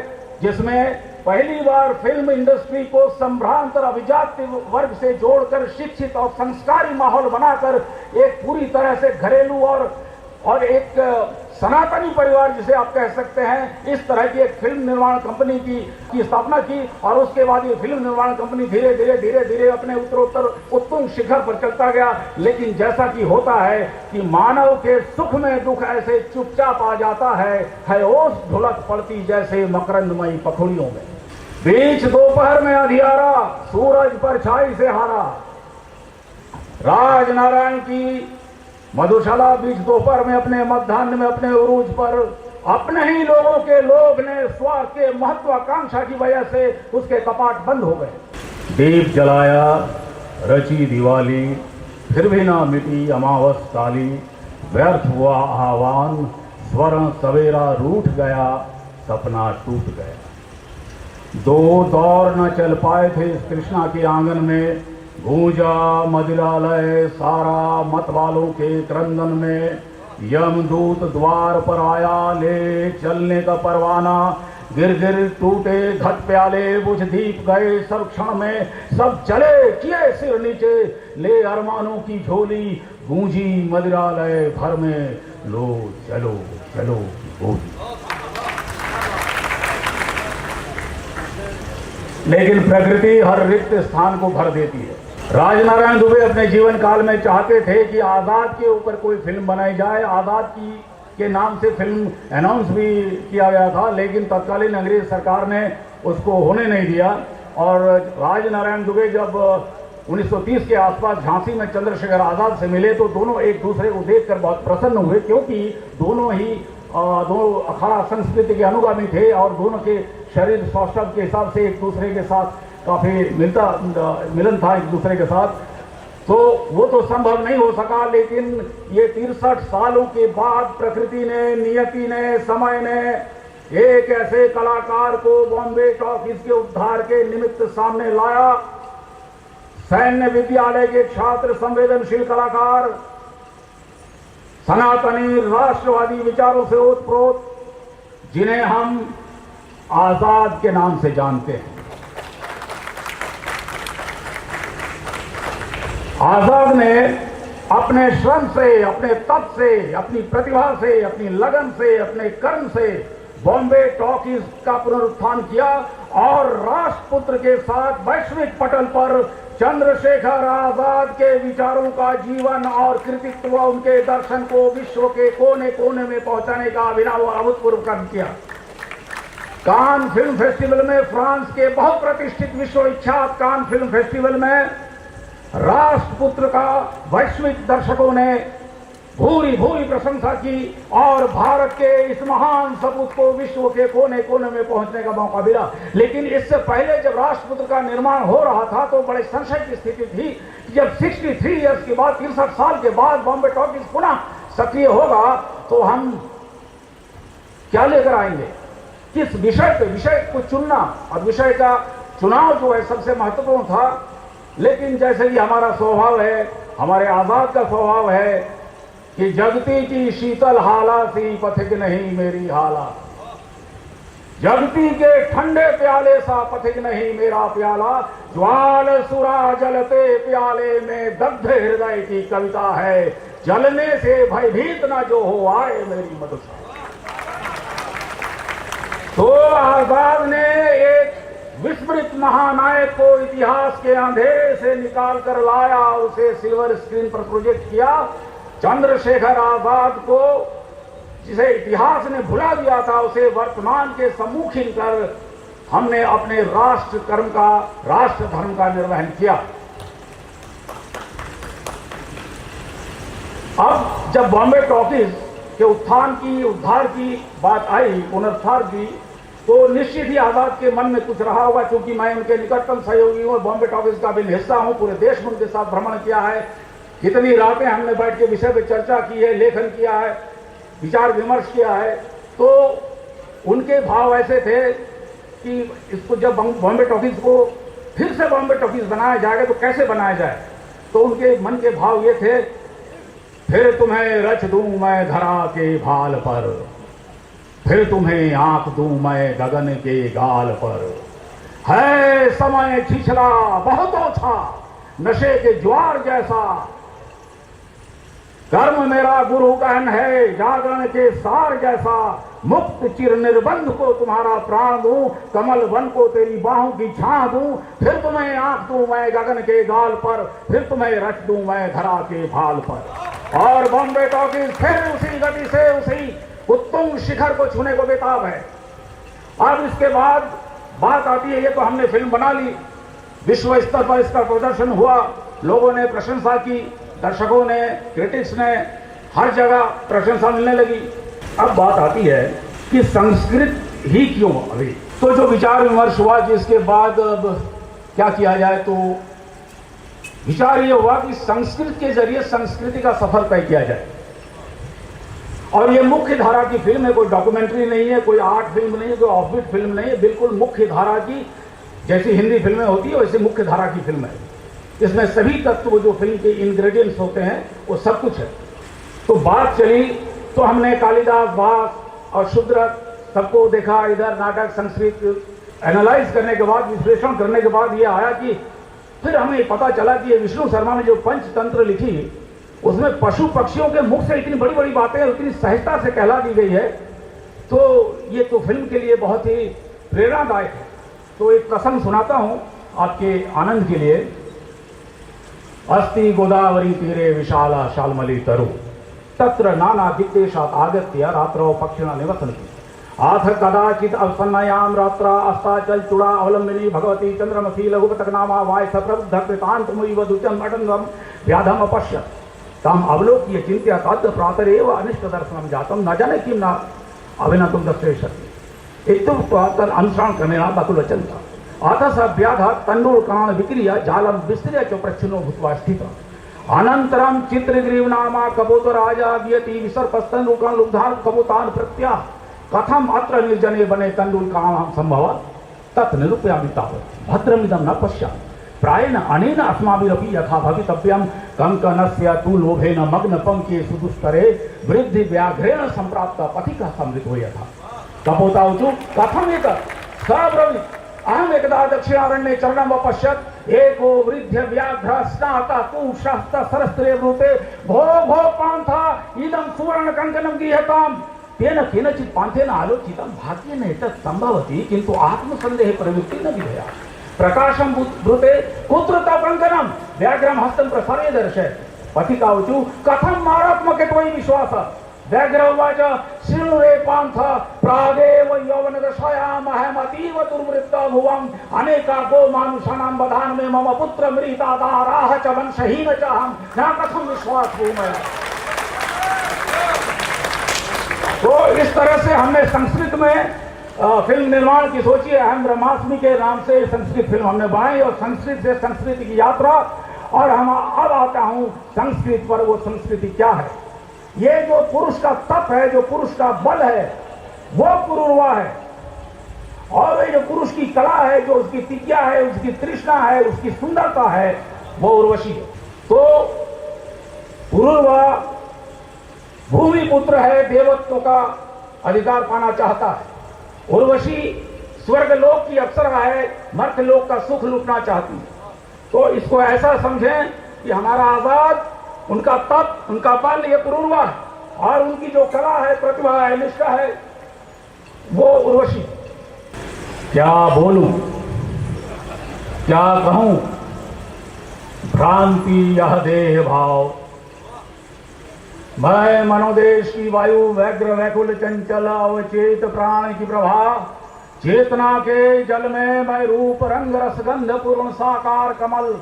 जिसमें पहली बार फिल्म इंडस्ट्री को संभ्रांत और अभिजात वर्ग से जोड़कर शिक्षित और संस्कारी माहौल बनाकर एक पूरी तरह से घरेलू और और एक सनातनी परिवार जिसे आप कह सकते हैं, इस तरह की एक फिल्म निर्माण कंपनी की स्थापना की और उसके बाद ये फिल्म निर्माण कंपनी धीरे धीरे अपने उत्तरोत्तर उत्तुंग शिखर पर चलता गया। लेकिन जैसा कि होता है कि मानव के सुख में दुख ऐसे चुपचाप आ जाता है ओस ढुलक पड़ती जैसे मकरंदमयी पखुड़ियों में। बीच दोपहर में अंधियारा, सूरज परछाई से हारा। राजनारायण की मधुशाला बीच दोपहर में अपने मध्याह्न में अपने उरूज पर अपने ही लोगों के लोभ ने स्वार्थ के महत्वाकांक्षा की वजह से उसके कपाट बंद हो गए। दीप जलाया, रची दिवाली, फिर भी ना मिटी अमावस काली। व्यर्थ हुआ आह्वान, स्वर्ण सवेरा रूठ गया, सपना टूट गया। दो दौर न चल पाए थे इस कृष्णा के आंगन में। गूंजा मदिरालय सारा मतवालों के क्रंदन में। यमदूत द्वार पर आया, ले चलने का परवाना। गिर गिर टूटे घट प्याले, बुझ दीप गए सब क्षण में। सब चले किए सिर नीचे, ले अरमानों की झोली। गूंजी मदिरालय भर में, लो चलो चलो की बोली। लेकिन प्रकृति हर रिक्त स्थान को भर देती है। राजनारायण दुबे अपने जीवन काल में चाहते थे कि आज़ाद के ऊपर कोई फिल्म बनाई जाए। आज़ाद के नाम से फिल्म अनाउंस भी किया गया था, लेकिन तत्कालीन अंग्रेज सरकार ने उसको होने नहीं दिया। और राजनारायण दुबे जब 1930 के आसपास झांसी में चंद्रशेखर आज़ाद से मिले तो दोनों एक दूसरे को देखकर बहुत प्रसन्न हुए, क्योंकि दोनों ही दो अखाड़ा संस्कृति के अनुगामी थे और दोनों के शरीर सौष्ठव के हिसाब से एक दूसरे के साथ काफी मिलन था एक दूसरे के साथ। तो वो तो संभव नहीं हो सका, लेकिन ये 63 सालों के बाद प्रकृति ने, नियति ने, समय ने एक ऐसे कलाकार को बॉम्बे टॉकीज के उद्धार के निमित्त सामने लाया। सैन्य विद्यालय के छात्र, संवेदनशील कलाकार, सनातनी राष्ट्रवादी विचारों से ओतप्रोत, जिन्हें हम आजाद के नाम से जानते हैं। आजाद ने अपने श्रम से, अपने तप से, अपनी प्रतिभा से, अपनी लगन से, अपने कर्म से बॉम्बे टॉकीज का पुनरुत्थान किया और राष्ट्रपुत्र के साथ वैश्विक पटल पर चंद्रशेखर आजाद के विचारों का जीवन और कृतित्व, उनके दर्शन को विश्व के कोने कोने में पहुंचाने का अभिनव और अभूतपूर्व काम किया। कान फिल्म फेस्टिवल में, फ्रांस के बहुत प्रतिष्ठित विश्व विख्यात कान फिल्म फेस्टिवल में राष्ट्रपुत्र का वैश्विक दर्शकों ने भूरी भूरी प्रशंसा की और भारत के इस महान सपूत को विश्व के कोने कोने में पहुंचने का मौका मिला। लेकिन इससे पहले जब राष्ट्रपुत्र का निर्माण हो रहा था तो बड़े संशय की स्थिति थी कि जब 63 इयर्स के बाद, 63 साल के बाद बॉम्बे टॉकीज पुनः सक्रिय होगा तो हम क्या लेकर आएंगे, किस विषय पे, विषय को चुनना और विषय का चुनाव जो है सबसे महत्वपूर्ण था। लेकिन जैसे कि हमारा स्वभाव है, हमारे आजाद का स्वभाव है कि जगती की शीतल हाला सी पथिक नहीं मेरी हाला, जगती के ठंडे प्याले सा पथिक नहीं मेरा प्याला, ज्वाल सुरा जलते प्याले में दग्ध हृदय की कविता है, जलने से भयभीत न जो हो आए मेरी मधुशाला। तो आजाद ने एक विस्मृत महानायक को इतिहास के अंधेरे से निकाल कर लाया, उसे सिल्वर स्क्रीन पर प्रोजेक्ट किया। चंद्रशेखर आजाद को, जिसे इतिहास ने भुला दिया था, उसे वर्तमान के सम्मुखीन कर हमने अपने राष्ट्र कर्म का, राष्ट्र धर्म का निर्वहन किया। अब जब बॉम्बे टॉकीज के उत्थान की, उद्धार की बात आई, पुनरुद्धार की, तो निश्चित ही आजाद के मन में कुछ रहा होगा, क्योंकि मैं उनके निकटतम सहयोगी हूं, बॉम्बे टॉकीज का भी हिस्सा हूं, पूरे देश में उनके साथ भ्रमण किया है, कितनी रातें हमने बैठ के विषय पर चर्चा की है, लेखन किया है, विचार विमर्श किया है। तो उनके भाव ऐसे थे कि इसको जब बॉम्बे टॉकीज को फिर से बॉम्बे टॉकीज बनाया जाएगा तो कैसे बनाया जाए, तो उनके मन के भाव ये थे, फिर तुम्हें रच दूं मैं धरा के भाल पर, फिर तुम्हें आंख दूं मैं गगन के गाल पर, है समय छिछला बहुत ओछा नशे के ज्वार जैसा, कर्म मेरा गुरु गहन है, जागरण के सार जैसा, मुक्त चिर निर्बंध को तुम्हारा प्राण दूं, कमल वन को तेरी बाहों की छां दूं, फिर तुम्हें आंख दूं मैं गगन के गाल पर, फिर तुम्हें रच दूं मैं धरा के भाल पर। और बॉम्बे टॉकीज फिर उसी गति से उसी उत्तुंग शिखर को छूने को बेताब है। अब इसके बाद बात आती है, ये तो हमने फिल्म बना ली, विश्व स्तर पर इसका प्रदर्शन हुआ, लोगों ने प्रशंसा की, दर्शकों ने, क्रिटिक्स ने, हर जगह प्रशंसा मिलने लगी। अब बात आती है कि संस्कृत ही क्यों अभी, तो जो विचार विमर्श हुआ कि इसके बाद अब क्या किया जाए, तो विचार ये हुआ कि संस्कृत के जरिए संस्कृति का सफर तय किया जाए। और ये मुख्य धारा की फिल्म है, कोई डॉक्यूमेंट्री नहीं है, कोई आर्ट फिल्म नहीं है, कोई ऑफबीट फिल्म नहीं है, बिल्कुल मुख्य धारा की, जैसी हिंदी फिल्में होती है वैसे मुख्य धारा की फिल्म है। इसमें सभी तत्व जो फिल्म के इंग्रेडिएंट्स होते हैं वो सब कुछ है। तो बात चली तो हमने कालिदास, भास और शूद्रक सबको देखा, इधर नाटक, संस्कृत एनालाइज करने के बाद, विश्लेषण करने के बाद ये आया कि फिर हमें पता चला कि ये विष्णु शर्मा ने जो पंचतंत्र लिखी उसमें पशु पक्षियों के मुख से इतनी बड़ी बड़ी बातें इतनी सहजता से कहला दी गई है, तो ये तो फिल्म के लिए बहुत ही प्रेरणादायक है। तो एक प्रसंग सुनाता हूं आपके आनंद के लिए। अस्ति गोदावरी तीरे विशाला शालमली तरु, तत्र नाना दिक्देशात् आगत्य रात्रौ पक्षिणा निवसन्ति। आथ कदाचित् अवसन्नायां रात्रा अस्ताचल चूड़ा अवलंबिनी भगवती चंद्रमसी लघुपतक नामा वायस प्रबुद्ध कृतान्तमुइव दुचं अटन्वं व्याधम अपश्यत्। तम अवलोक्य चिंत्य तद् प्रातरेव अनिष्ट दर्शनम जातम, न जाने किं न अभिनतुं दर्शयिष्यति। इत्युक्त्वा तद् अनुसरणं क्रमेण बकुलवचन था। अथ स व्याघ तण्डुलकरान् विक्रीय जालं विस्तृय च प्रच्छिन्नो भूत्वा स्थितः। अनन्तरं चित्रग्रीव नामा कपोतराजा व्यति विसर्पस्तण्डुलकान् लुब्धान् कपोतान् प्रत्याह। कथम अत्र निर्जने बने तण्डुलकानां सम्भवत् तत् निरूपयामि तावत्। भद्रमिदं न पश्यामि, प्रायेण अनेन अस्माभिरपि यथा भवितव्यं कंकणस्य तु लोभेन मग्न पंके सुदुष्करे वृद्धि व्याघ्रेण संप्राप्त पथिकः समृद्धो यथा। कपोतावचु कथम एतत् सब्रवीत्। अहम एकदा दक्षिणारण्ये चरणं वपश्यत्, एको वृद्ध व्याघ्र स्नातः कुशस्त सरस्त्रे ब्रूते, भो भो पान्था इदं सुवर्ण कंकणं गृह्यताम्। तेन केनचित् पान्थेन आलोचितं भाग्येन एतत् सम्भवति, किन्तु आत्मसन्देहे प्रवृत्ति न विधेया। प्रकाशं ब्रूते कुत्र तव कंकणं, व्याघ्रं हस्तं प्रसार्य दर्शयति। पथिकावचु कथं मारात्मके त्वयि विश्वासः। व्याघ्र उवाच शृणु रे पान्थ, प्रागेव यौवनदशायाम् अहमतीव दुर्वृत्तो भुवम्। अनेका गो मानुषाणां वधान् में मम पुत्र मृता दाराः च वंशहीन च अहम्, न कथं विश्वास मया। तो इस तरह से हमने संस्कृत में फिल्म निर्माण की सोची है। अहम ब्रह्मास्मि के नाम से संस्कृत फिल्म हमने बनाई और संस्कृत से संस्कृति की यात्रा। और हम अब आता हूं संस्कृत पर, वो संस्कृति क्या है। ये जो पुरुष का तप है, जो पुरुष का बल है, वो पुरुर्वा है। और ये जो पुरुष की कला है, जो उसकी तिज्ञा है, उसकी तृष्णा है, उसकी सुंदरता है, वो उर्वशी है। तो पुरुर्वा भूमि पुत्र है, देवत्व का अधिकार पाना चाहता है। उर्वशी स्वर्ग लोक की अप्सरा है, मर्त्य लोक का सुख लूटना चाहती है। तो इसको ऐसा समझें कि हमारा आजाद, उनका तप, उनका बल, ये पुरुर्वा है। और उनकी जो कला है, प्रतिभा है, निष्ठा है, वो उर्वशी। क्या बोलूं, क्या कहूं, भ्रांति यह देह भाव। मैं मनोदेश की वायु, व्यग्र व्याकुल चंचल अवचेत प्राण की प्रभा। चेतना के जल में मैं रूप रंग रसगंध पूर्ण साकार कमल।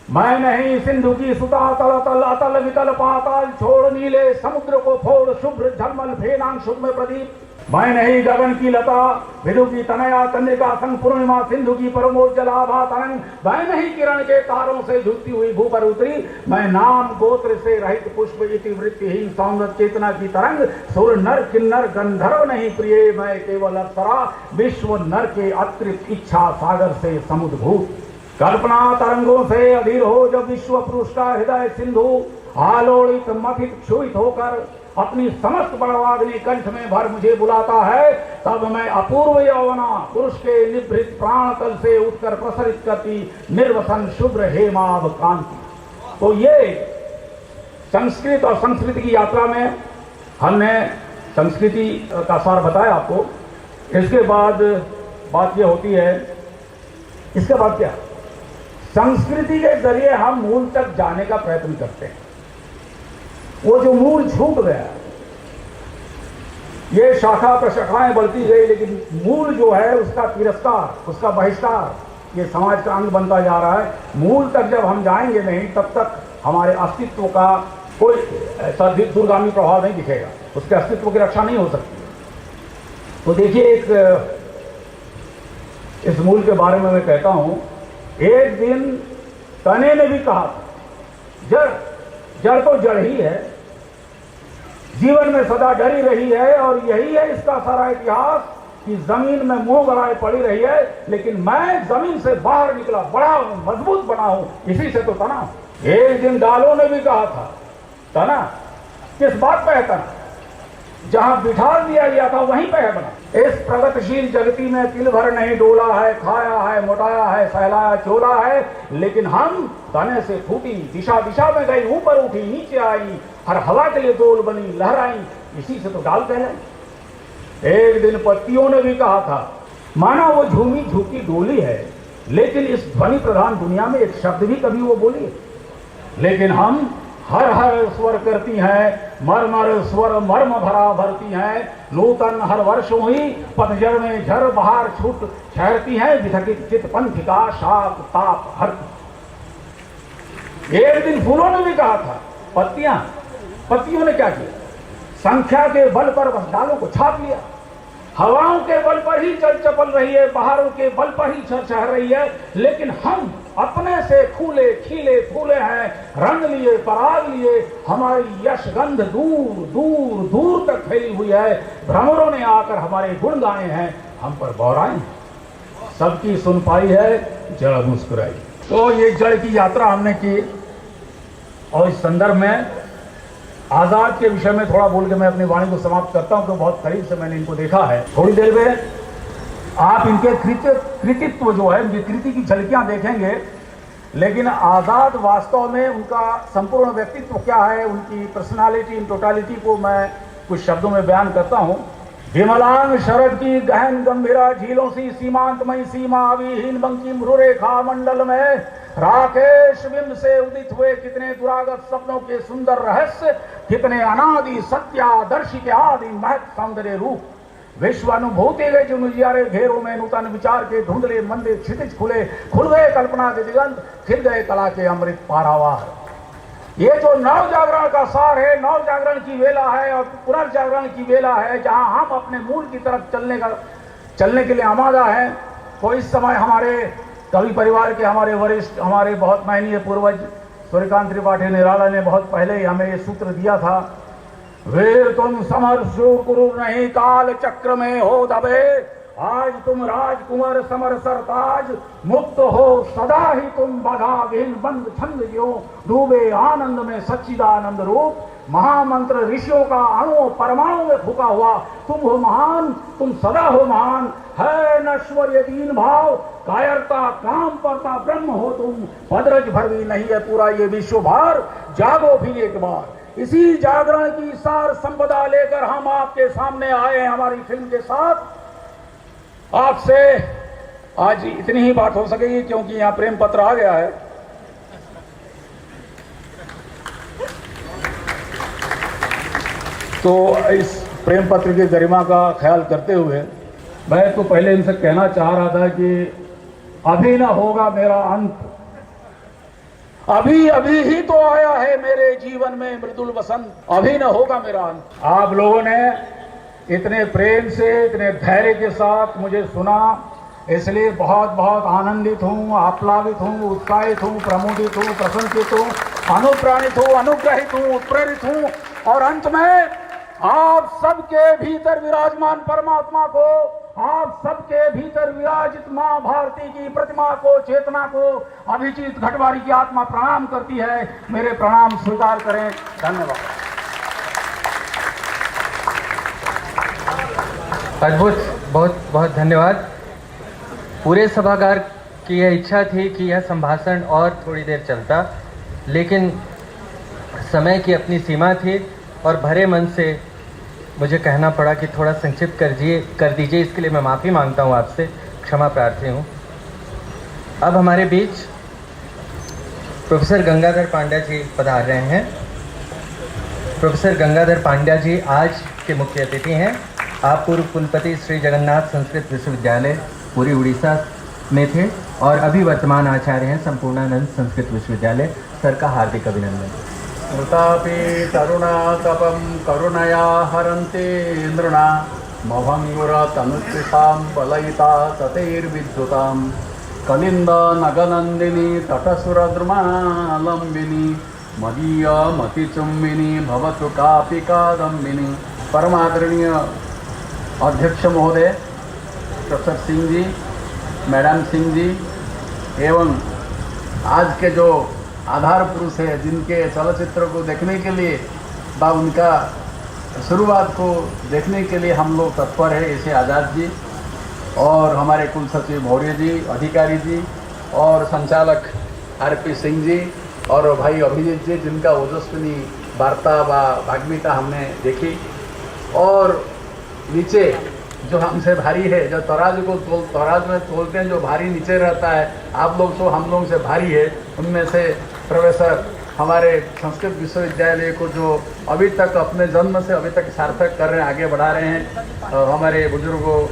मैं नहीं सिंधु की सुता तल तल अतल वितल पाताल छोड़, नीले समुद्र को फोड़ शुभ्र झलमल फेनांशुक में प्रदीप। मैं नहीं गगन की लता, विदु की तनया चंद्रिका संग पूर्णिमा सिंधु की परमोज्जलाभा तरंग। मैं नहीं किरण के तारों से झुकती हुई भू पर उतरी। मैं नाम गोत्र से रहित पुष्प इति वृत्तिहीन सौंदर्य चेतना की तरंग। सुर नर किन्नर गंधर्व नहीं प्रिय, मैं केवल अप्सरा विश्व नर के अतृप्त इच्छा सागर से समुद्भूत। कल्पना तरंगों से अधीर हो जब विश्व पुरुष का हृदय सिंधु आलोड़ित मथित क्षुभित होकर अपनी समस्त बड़वाग्नि कंठ में भर मुझे बुलाता है, तब मैं अपूर्व यौवना पुरुष के निभृत प्राण तल से उठकर प्रसरित करती निर्वसन शुभ्र हेमाभ कांति। तो ये संस्कृत और संस्कृति की यात्रा में हमने संस्कृति का सार बताया आपको। इसके बाद बात ये होती है, इसके बाद क्या, संस्कृति के जरिए हम मूल तक जाने का प्रयत्न करते हैं। वो जो मूल छूट गया, ये शाखा प्रशाखाएं बढ़ती गई, लेकिन मूल जो है उसका तिरस्कार, उसका बहिष्कार, ये समाज का अंग बनता जा रहा है। मूल तक जब हम जाएंगे नहीं, तब तक हमारे अस्तित्व का कोई ऐसा दूरगामी प्रभाव नहीं दिखेगा, उसके अस्तित्व की रक्षा नहीं हो सकती। तो देखिए, एक इस मूल के बारे में मैं कहता हूं, एक दिन तने ने भी कहा था, जड़ तो जड़ ही है, जीवन में सदा डरी रही है, और यही है इसका सारा इतिहास कि जमीन में मुंह गड़ाए पड़ी रही है, लेकिन मैं जमीन से बाहर निकला, बड़ा हूं, मजबूत बना हूं, इसी से तो तना। एक दिन डालों ने भी कहा था, तना किस बात पे है तना, जहां बिठा दिया गया था वहीं पे है बना। इस प्रगतिशील जगती में तिल भर नहीं डोला है, खाया है, मोटाया है, सहलाया चोला है, लेकिन हम तने से फूटी, दिशा दिशा में गई, ऊपर उठी, नीचे आई, हर हवा के लिए डोल बनी, लहराई, इसी से तो डाल कहलाई। एक दिन पत्तियों ने भी कहा था, माना वो झूमी झूठी डोली है, लेकिन इस ध्वनि प्रधान दुनिया में एक शब्द भी कभी वो बोली, लेकिन हम हर हर स्वर करती हैं, मर स्वर मर्म भरा भरती हैं, नूतन हर वर्ष हुई पतझड़ में झर बहार छूट ठहरती हैं, विधकित चित पंथिका शाप ताप हरती। एक दिन फूलों ने भी कहा था, पत्तियों ने क्या किया, संख्या के बल पर बस डालों को छाप लिया, हवाओं के बल पर ही चल चपल रही है, बहारों के बल पर ही चहर रही है, लेकिन हम अपने से फूले खिले फूले हैं, रंग लिए, पराग लिए, हमारी यश गंध दूर दूर दूर तक फैली हुई है। भ्रमरों ने आकर हमारे गुण गाए हैं, हम पर बौराए हैं, सबकी सुन पाई है, जड़ मुस्कुराई। तो ये जड़ की यात्रा हमने की, और इस संदर्भ में आजाद के विषय में थोड़ा बोल के मैं अपनी वाणी को समाप्त करता हूं, क्योंकि बहुत करीब से मैंने इनको देखा है। थोड़ी देर में आप इनके कृतित्व जो है, उनकी कृति की झलकियां देखेंगे, लेकिन आजाद वास्तव में उनका संपूर्ण व्यक्तित्व क्या है, उनकी पर्सनालिटी इन टोटालिटी को मैं कुछ शब्दों में बयान करता हूं। विमलांग शरद की गहन गंभीरा झीलों सी सीमांतमयी सीमा विहीन बंकिम रुरेखा मंडल में राकेश बिंब से उदित हुए कितने दुरागत सपनों के सुंदर रहस्य, कितने अनादि सत्यादर्शी के आदि महत सौंदर्य रूप, विश्व अनुभूति गए जो नुजियारे घेरों में नूतन विचार के धुंधले मंदिर क्षितिज खुल गए कल्पना के दिगंत, खिल गए कला के अमृत पारावार। ये जो नव जागरण का सार है, नव जागरण की वेला है और पुनर्जागरण की वेला है, जहां हम अपने मूल की तरफ चलने के लिए आमादा है। तो इस समय हमारे कवि परिवार के हमारे वरिष्ठ, हमारे बहुत माननीय पूर्वज सूर्यकांत त्रिपाठी निराला ने बहुत पहले ही हमें ये सूत्र दिया था, वीर तुम समर सुकुरु नहीं काल चक्र में हो दबे, आज तुम राजकुमार समर सरताज, मुक्त हो सदा ही तुम बाधा विहीन बंद छंद जो डूबे आनंद में सच्चिदानंद रूप, महामंत्र ऋषियों का अणु परमाणु में फूका हुआ, तुम हो महान, तुम सदा हो महान, है नश्वर ये दीन भाव, कायरता काम परता ब्रह्म हो तुम, पदरज भर भी नहीं है पूरा ये विश्व भार, जागो भी एक बार। इसी जागरण की सार संपदा लेकर हम आपके सामने आए हैं हमारी फिल्म के साथ। आपसे आज इतनी ही बात हो सकेगी, क्योंकि यहाँ प्रेम पत्र आ गया है। तो इस प्रेम पत्र की गरिमा का ख्याल करते हुए मैं तो पहले इनसे कहना चाह रहा था कि अभी ना होगा मेरा अंत, अभी अभी ही तो आया है मेरे जीवन में मृदुल वसंत, अभी ना होगा मेरा अंत। आप लोगों ने इतने प्रेम से, इतने धैर्य के साथ मुझे सुना, इसलिए बहुत बहुत आनंदित हूँ, आप्लावित हूँ, उत्साहित हूँ, प्रमोदित हूँ, प्रशंसित हूँ, अनुप्राणित हूँ, अनुग्रहित हूँ, उत्प्रेरित हूँ। और अंत में आप सबके भीतर विराजमान परमात्मा को, आप सबके भीतर विराजित मां भारती की प्रतिमा को, चेतना को, अभिजीत घटवारी की आत्मा प्रणाम करती है। मेरे प्रणाम स्वीकार करें। धन्यवाद। अद्भुत, बहुत बहुत धन्यवाद। पूरे सभागार की यह इच्छा थी कि यह संभाषण और थोड़ी देर चलता, लेकिन समय की अपनी सीमा थी और भरे मन से मुझे कहना पड़ा कि थोड़ा संक्षिप्त कर दीजिए। इसके लिए मैं माफ़ी मांगता हूँ आपसे, क्षमा प्रार्थी हूँ। अब हमारे बीच प्रोफेसर गंगाधर पांड्या जी पधार रहे हैं। प्रोफेसर गंगाधर पांड्या जी आज के मुख्य अतिथि हैं। आप पूर्व कुलपति श्री जगन्नाथ संस्कृत विश्वविद्यालय पूरी उड़ीसा में थे और अभी वर्तमान आचार्य हैं संपूर्णानंद संस्कृत विश्वविद्यालय। सर का हार्दिक अभिनंदन। मृतापि तरुणातपं करुणया हरन्ति नृणा मभङ्गुरतनुत्रिषां बलयिता ततैर्विद्युतां कलिन्दनगनन्दिनी तटसुरद्रुमालम्बिनी मदीयमतिचुम्बिनी भवतु कापि कादम्बिनी। परमादरणीय अध्यक्ष महोदय प्रोफेसर सिंह जी, मैडम सिंह जी एवं आज के जो आधार पुरुष है जिनके चलचित्र को देखने के लिए बा उनका शुरुआत को देखने के लिए हम लोग तत्पर है, ऐसे आज़ाद जी और हमारे कुल सचिव मौर्य जी, अधिकारी जी और संचालक आरपी सिंह जी और भाई अभिजीत जी, जिनका ओजस्विनी वार्ता व भागमिता हमने देखी। और नीचे जो हमसे भारी है, जो तराजू में तोलते हैं, जो भारी नीचे रहता है, आप लोग तो हम लोग से भारी है। उनमें से प्रोफेसर हमारे संस्कृत विश्वविद्यालय को जो अभी तक अपने जन्म से अभी तक सार्थक कर रहे हैं, आगे बढ़ा रहे हैं, हमारे बुजुर्गों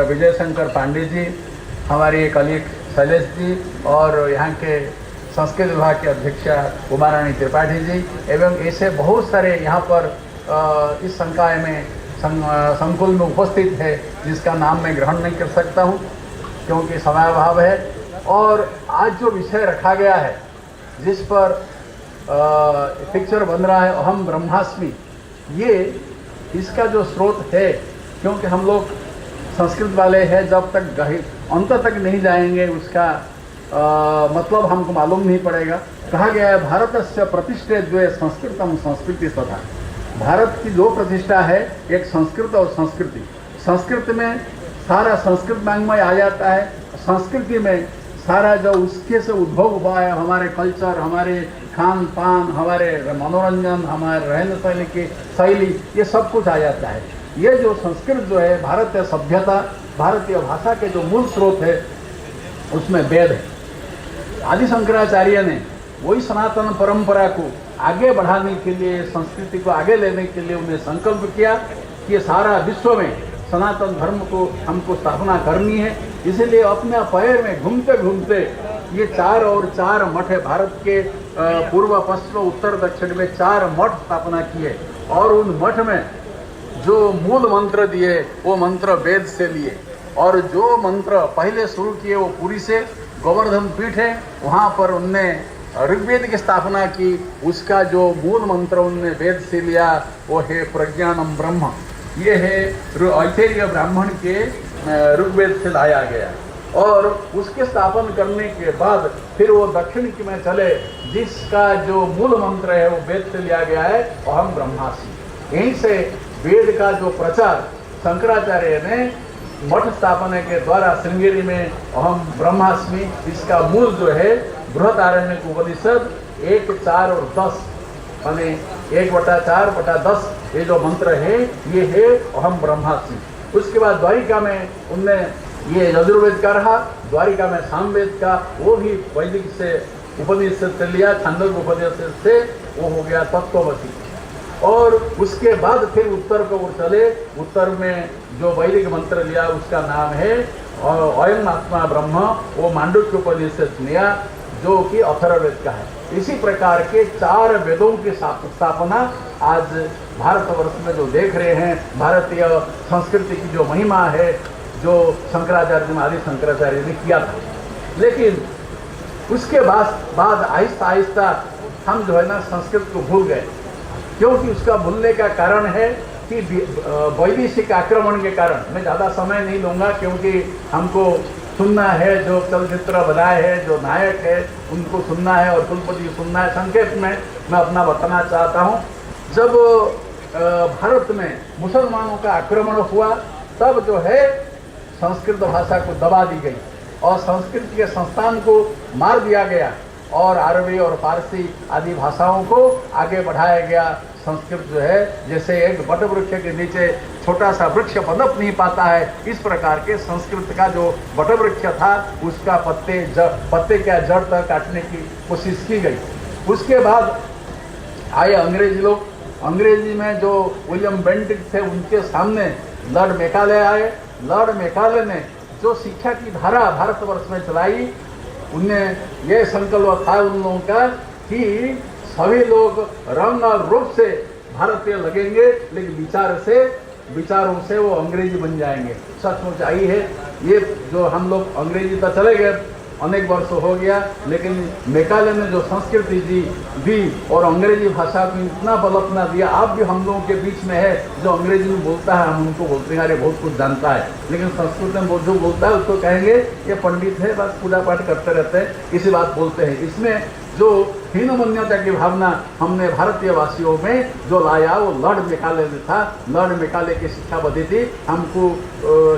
विजय शंकर पांडे जी, हमारे कलीग शैलेश जी और यहाँ के संस्कृत विभाग के अध्यक्षा उमारानी त्रिपाठी जी एवं ऐसे बहुत सारे यहाँ पर इस संकाय में संकुल में उपस्थित है, जिसका नाम मैं ग्रहण नहीं कर सकता हूँ क्योंकि समयाभाव है। और आज जो विषय रखा गया है, जिस पर पिक्चर बन रहा है अहम ब्रह्मास्मि, ये इसका जो स्रोत है, क्योंकि हम लोग संस्कृत वाले हैं, जब तक अंत तक नहीं जाएंगे उसका मतलब हमको मालूम नहीं पड़ेगा। कहा गया है भारतस्य प्रतिष्ठे द्वे संस्कृतम संस्कृति तथा। भारत की दो प्रतिष्ठा है, एक संस्कृत और संस्कृति। संस्कृत में सारा संस्कृत मांग में आ जाता है, संस्कृति में सारा जो उसके से उद्भव हुआ है, हमारे कल्चर, हमारे खान पान, हमारे मनोरंजन, हमारे रहन सहन की शैली, ये सब कुछ आ जाता है। ये जो संस्कृत जो है, भारतीय सभ्यता, भारतीय भाषा के जो मूल स्रोत है, उसमें वेद है। आदि शंकराचार्य ने वही सनातन परंपरा को आगे बढ़ाने के लिए, संस्कृति को आगे लेने के लिए उन्हें संकल्प किया कि सारा विश्व में सनातन धर्म को हमको स्थापना करनी है। इसलिए अपने पैर में घूमते घूमते ये 4 और 4 मठ है, भारत के पूर्व पश्चिम उत्तर दक्षिण में 4 मठ स्थापना किए और उन मठ में जो मूल मंत्र दिए वो मंत्र वेद से लिए और जो मंत्र पहले शुरू किए वो पुरी से गोवर्धन पीठ है, वहाँ पर उनने ऋग्वेद की स्थापना की। उसका जो मूल मंत्र उनने वेद से लिया वो है प्रज्ञानम ब्रह्म। ये है ऐतरेय ब्राह्मण के ऋग्वेद से लाया गया और उसके स्थापन करने के बाद फिर वो दक्षिण की में चले, जिसका जो मूल मंत्र है वो वेद से लिया गया है, अहम ब्रह्मास्मि। यहीं से वेद का जो प्रचार शंकराचार्य ने मठ स्थापना के द्वारा श्रृंगेरी में अहम ब्रह्मास्मि, इसका मूल जो है बृहदारण्यक उपनिषद 1, 4 और 10 माने 1/4/10 ये जो मंत्र है ये है अहम ब्रह्मास्मि। उसके बाद द्वारिका में उनने ये यजुर्वेद का रहा, द्वारिका में सामवेद का, वो भी वैदिक से उपनिषद से लिया, छांदोग्य उपनिषद से वो हो गया तत्वमसि। और उसके बाद फिर उत्तर को वो चले, उत्तर में जो वैदिक मंत्र लिया उसका नाम है अयम आत्मा ब्रह्म, वो मांडुक्य उपनिषद लिया जो कि अथर्ववेद का है। इसी प्रकार के 4 वेदों की स्थापना आज भारतवर्ष में जो देख रहे हैं, भारतीय संस्कृति की जो महिमा है, जो शंकराचार्य आदि शंकराचार्य ने किया था। लेकिन उसके बाद आहिस्ता आहिस्ता हम जो है ना संस्कृत को भूल गए, क्योंकि उसका भूलने का कारण है कि वैदेशिक आक्रमण के कारण। मैं ज़्यादा समय नहीं लूँगा क्योंकि हमको सुनना है, जो चलचित्र बनाए हैं, जो नायक है उनको सुनना है और कुलपति सुनना है। संक्षेप में मैं अपना बताना चाहता हूँ, जब भारत में मुसलमानों का आक्रमण हुआ तब जो है संस्कृत भाषा को दबा दी गई और संस्कृत के संस्थान को मार दिया गया और अरबी और फारसी आदि भाषाओं को आगे बढ़ाया गया। संस्कृत जो है जैसे एक बट वृक्ष के नीचे छोटा सा वृक्ष पनप नहीं पाता है, इस प्रकार के संस्कृत का जो बट वृक्ष था उसका पत्ते क्या जड़ तक काटने की कोशिश की गई। उसके बाद आए अंग्रेजी लोग। अंग्रेजी में जो विलियम बेंटिक थे उनके सामने लॉर्ड मैकाले आए। लॉर्ड मैकाले ने जो शिक्षा की धारा भारतवर्ष में चलाई, उनने ये संकल्प था उन लोगों का कि सभी लोग रंग और रूप से भारतीय लगेंगे, लेकिन विचारों से वो अंग्रेजी बन जाएंगे। सचमुच आई है ये। जो हम लोग अंग्रेजी तो चले गए, अनेक वर्ष हो गया, लेकिन मैकाले ने जो संस्कृति दी और अंग्रेजी भाषा को इतना बलपना दिया। आप भी हम लोगों के बीच में है जो अंग्रेजी में बोलता है, हम उनको बोलते हैं अरे बहुत कुछ जानता है, लेकिन संस्कृत में जो बोलता है उसको कहेंगे ये पंडित है, बस पूजा पाठ करते रहते हैं, इसी बात बोलते हैं। इसमें जो हीनमन्यता की भावना हमने भारतीय वासियों में जो लाया वो लॉर्ड मैकाले ने था। लॉर्ड मैकाले की शिक्षा पद्धति हमको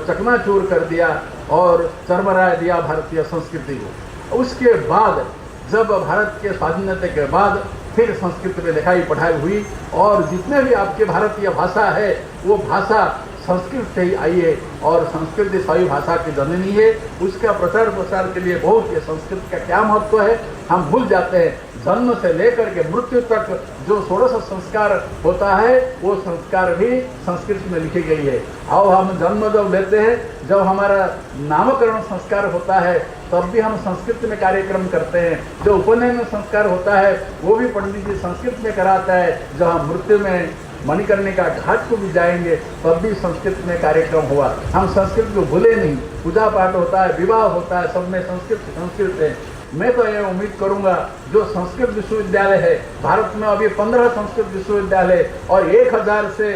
चकनाचूर कर दिया और चरमराया दिया भारतीय संस्कृति को। उसके बाद जब भारत के स्वाधीनता के बाद फिर संस्कृत में लिखाई पढ़ाई हुई और जितने भी आपके भारतीय भाषा है वो भाषा संस्कृत से ही आई है और संस्कृत सभी भाषा की जननी है। उसका प्रचार प्रसार के लिए बहुत ये संस्कृत का क्या महत्व है हम भूल जाते हैं। जन्म से लेकर के मृत्यु तक जो 16 संस्कार होता है वो संस्कार भी संस्कृत में लिखी गई है। अब हम जन्म जब लेते हैं, जब हमारा नामकरण संस्कार होता है तब भी हम संस्कृत में कार्यक्रम करते हैं। जो उपनयन संस्कार होता है वो भी पंडित जी संस्कृत में कराता है। जब हम मृत्यु में मणिकर्णिका घाट को भी जाएंगे तब भी संस्कृत में कार्यक्रम हुआ। हम संस्कृत को भूले नहीं। पूजा पाठ होता है, विवाह होता है, सब में संस्कृत है। मैं तो ये उम्मीद करूंगा जो संस्कृत विश्वविद्यालय है भारत में, अभी 15 संस्कृत विश्वविद्यालय और 1000 से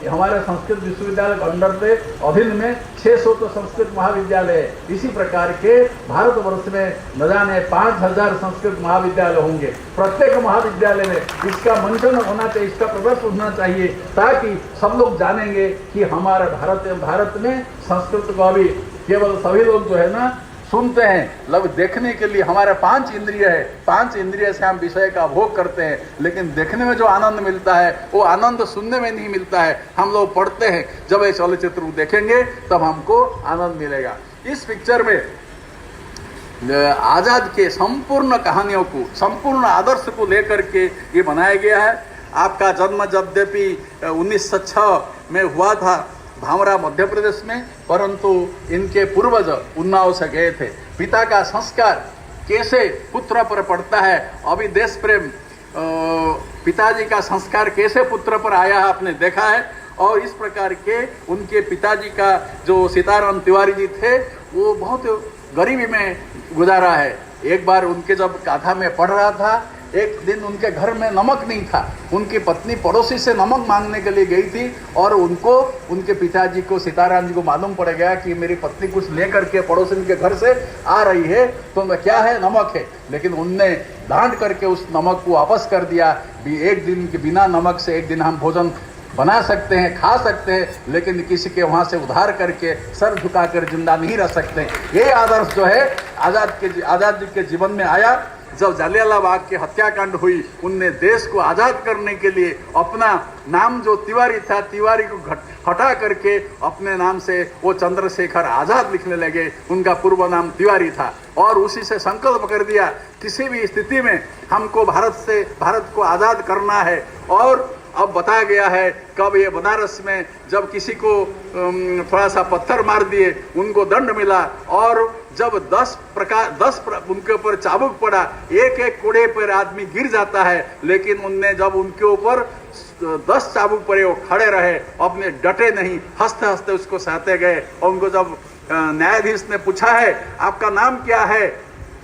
हमारे संस्कृत विश्वविद्यालय के अंडर पे अधीन में 600 तो संस्कृत महाविद्यालय है। इसी प्रकार के भारतवर्ष में न जाने 5000 संस्कृत महाविद्यालय होंगे। प्रत्येक महाविद्यालय में इसका मंचन होना चाहिए, इसका प्रदर्शन होना चाहिए, ताकि सब लोग जानेंगे कि हमारे भारत में संस्कृत को अभी केवल सभी लोग जो है ना सुनते हैं, लग देखने के लिए हमारे 5 इंद्रिय है, 5 इंद्रिय से हम विषय का भोग करते हैं, लेकिन देखने में जो आनंद मिलता है वो आनंद सुनने में नहीं मिलता है। हम लोग पढ़ते हैं, जब ये चलचित्र देखेंगे तब हमको आनंद मिलेगा। इस पिक्चर में आजाद के संपूर्ण कहानियों को, संपूर्ण आदर्श को लेकर के ये बनाया गया है। आपका जन्म यद्यपि 1906 में हुआ था भामरा मध्य प्रदेश में, परंतु इनके पूर्वज उन्नाव से गए थे। पिता का संस्कार कैसे पुत्र पर पड़ता है, अभी देश प्रेम पिताजी का संस्कार कैसे पुत्र पर आया है आपने देखा है। और इस प्रकार के उनके पिताजी का जो सीताराम तिवारी जी थे वो बहुत गरीबी में गुजारा है। एक बार उनके जब गाथा में पढ़ रहा था, एक दिन उनके घर में नमक नहीं था। उनकी पत्नी पड़ोसी से नमक मांगने के लिए गई थी और उनको, उनके पिताजी को, सीताराम जी को मालूम पड़ गया कि मेरी पत्नी कुछ लेकर के पड़ोसी के घर से आ रही है, तो क्या है, नमक है। लेकिन उनने डांट करके उस नमक को वापस कर दिया। एक दिन के बिना नमक से एक दिन हम भोजन बना सकते हैं, खा सकते हैं, लेकिन किसी के वहाँ से उधार करके सर झुकाकर जिंदा नहीं रह सकते। ये आदर्श जो है आजाद जी के जीवन में आया। जब जालियांवाला बाग की हत्याकांड हुई, उनने देश को आज़ाद करने के लिए अपना नाम जो तिवारी था, तिवारी को हटा करके अपने नाम से वो चंद्रशेखर आज़ाद लिखने लगे। उनका पूर्व नाम तिवारी था और उसी से संकल्प कर दिया किसी भी स्थिति में हमको भारत को आज़ाद करना है। और अब बताया गया है कब ये बनारस में जब किसी को थोड़ा सा पत्थर मार दिए उनको दंड मिला, और जब 10 उनके ऊपर चाबुक पड़ा, एक कोड़े पर आदमी गिर जाता है, लेकिन उनने जब उनके ऊपर 10 चाबुक पड़े वो खड़े रहे, अपने डटे नहीं, हंसते हंसते उसको सहते गए। और उनको जब न्यायाधीश ने पूछा है आपका नाम क्या है,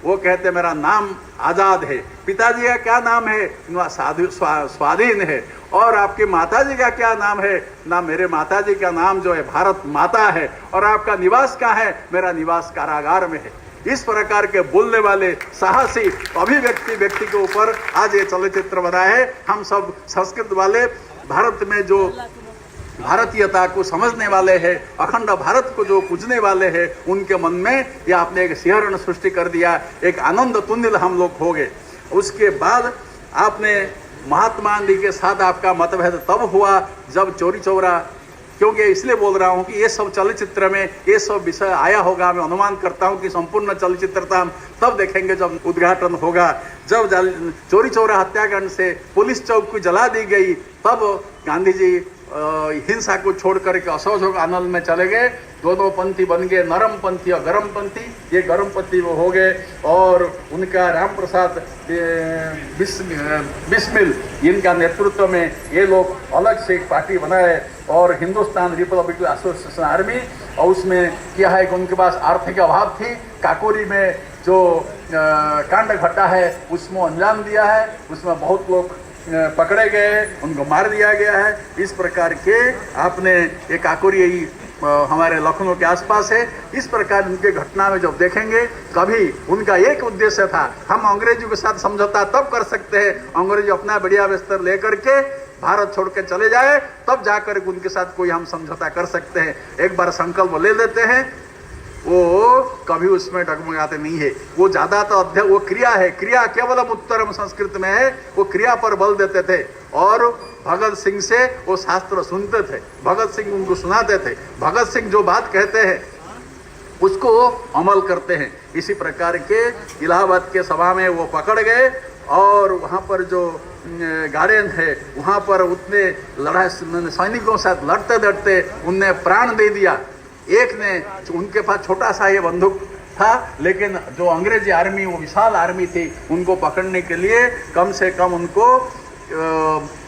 वो कहते मेरा नाम आज़ाद है। पिताजी का क्या नाम है, स्वाधीन है। और आपकी माताजी का क्या नाम है, ना मेरे माताजी का नाम जो है भारत माता है। और आपका निवास कहाँ है, मेरा निवास कारागार में है। इस प्रकार के बोलने वाले साहसी अभिव्यक्ति व्यक्ति के ऊपर आज ये चलचित्र बना है। हम सब संस्कृत वाले भारत में जो भारतीयता को समझने वाले हैं, अखंड भारत को जो पूजने वाले हैं, उनके मन में ये आपने एक सिहरण सृष्टि कर दिया, एक आनंद तुंदिल हम लोग हो गए। उसके बाद आपने महात्मा गांधी के साथ आपका मतभेद तब हुआ जब चोरी चौरा, क्योंकि इसलिए बोल रहा हूँ कि ये सब चलचित्र में ये सब विषय आया होगा। मैं अनुमान करता हूँ कि संपूर्ण चलचित्रता हम तब देखेंगे जब उद्घाटन होगा। जब चोरी चौरा हत्याकांड से पुलिस चौक को जला दी गई, तब गांधी जी हिंसा को छोड़ करके असहयोग आंदोलन में चले गए। दोनों पंथी बन गए, नरम पंथी और गरम पंथी। ये गरम पंथी वो हो गए और उनका राम प्रसाद बिस्मिल इनका नेतृत्व में ये लोग अलग से एक पार्टी बनाए और हिंदुस्तान रिपब्लिक एसोसिएशन आर्मी। और उसमें क्या है कि उनके पास आर्थिक अभाव थी। काकोरी में जो कांड घटा है उसमें अंजाम दिया है, उसमें बहुत लोग पकड़े गए, उनको मार दिया गया है। इस प्रकार के आपने एक काकोरी यही हमारे लखनऊ के आसपास है। इस प्रकार उनके घटना में जब देखेंगे, कभी उनका एक उद्देश्य था, हम अंग्रेजों के साथ समझौता तब कर सकते हैं अंग्रेज अपना बढ़िया बिस्तर लेकर के भारत छोड़ के चले जाए, तब जाकर उनके साथ कोई हम समझौता कर सकते हैं। एक बार संकल्प ले लेते हैं, वो कभी उसमें डगमगाते नहीं है। वो ज्यादातर वो क्रिया है, क्रिया केवलम उत्तरम संस्कृत में है, वो क्रिया पर बल देते थे। और भगत सिंह से वो शास्त्र सुनते थे, भगत सिंह उनको सुनाते थे। भगत सिंह जो बात कहते हैं उसको वो अमल करते हैं। इसी प्रकार के इलाहाबाद के सभा में वो पकड़ गए और वहाँ पर जो गार्डन है वहाँ पर उतने लड़ाई सैनिकों के साथ लड़ते लड़ते उनने प्राण दे दिया। एक ने, उनके पास छोटा सा ये बंदूक था, लेकिन जो अंग्रेजी आर्मी, वो विशाल आर्मी थी, उनको पकड़ने के लिए कम से कम उनको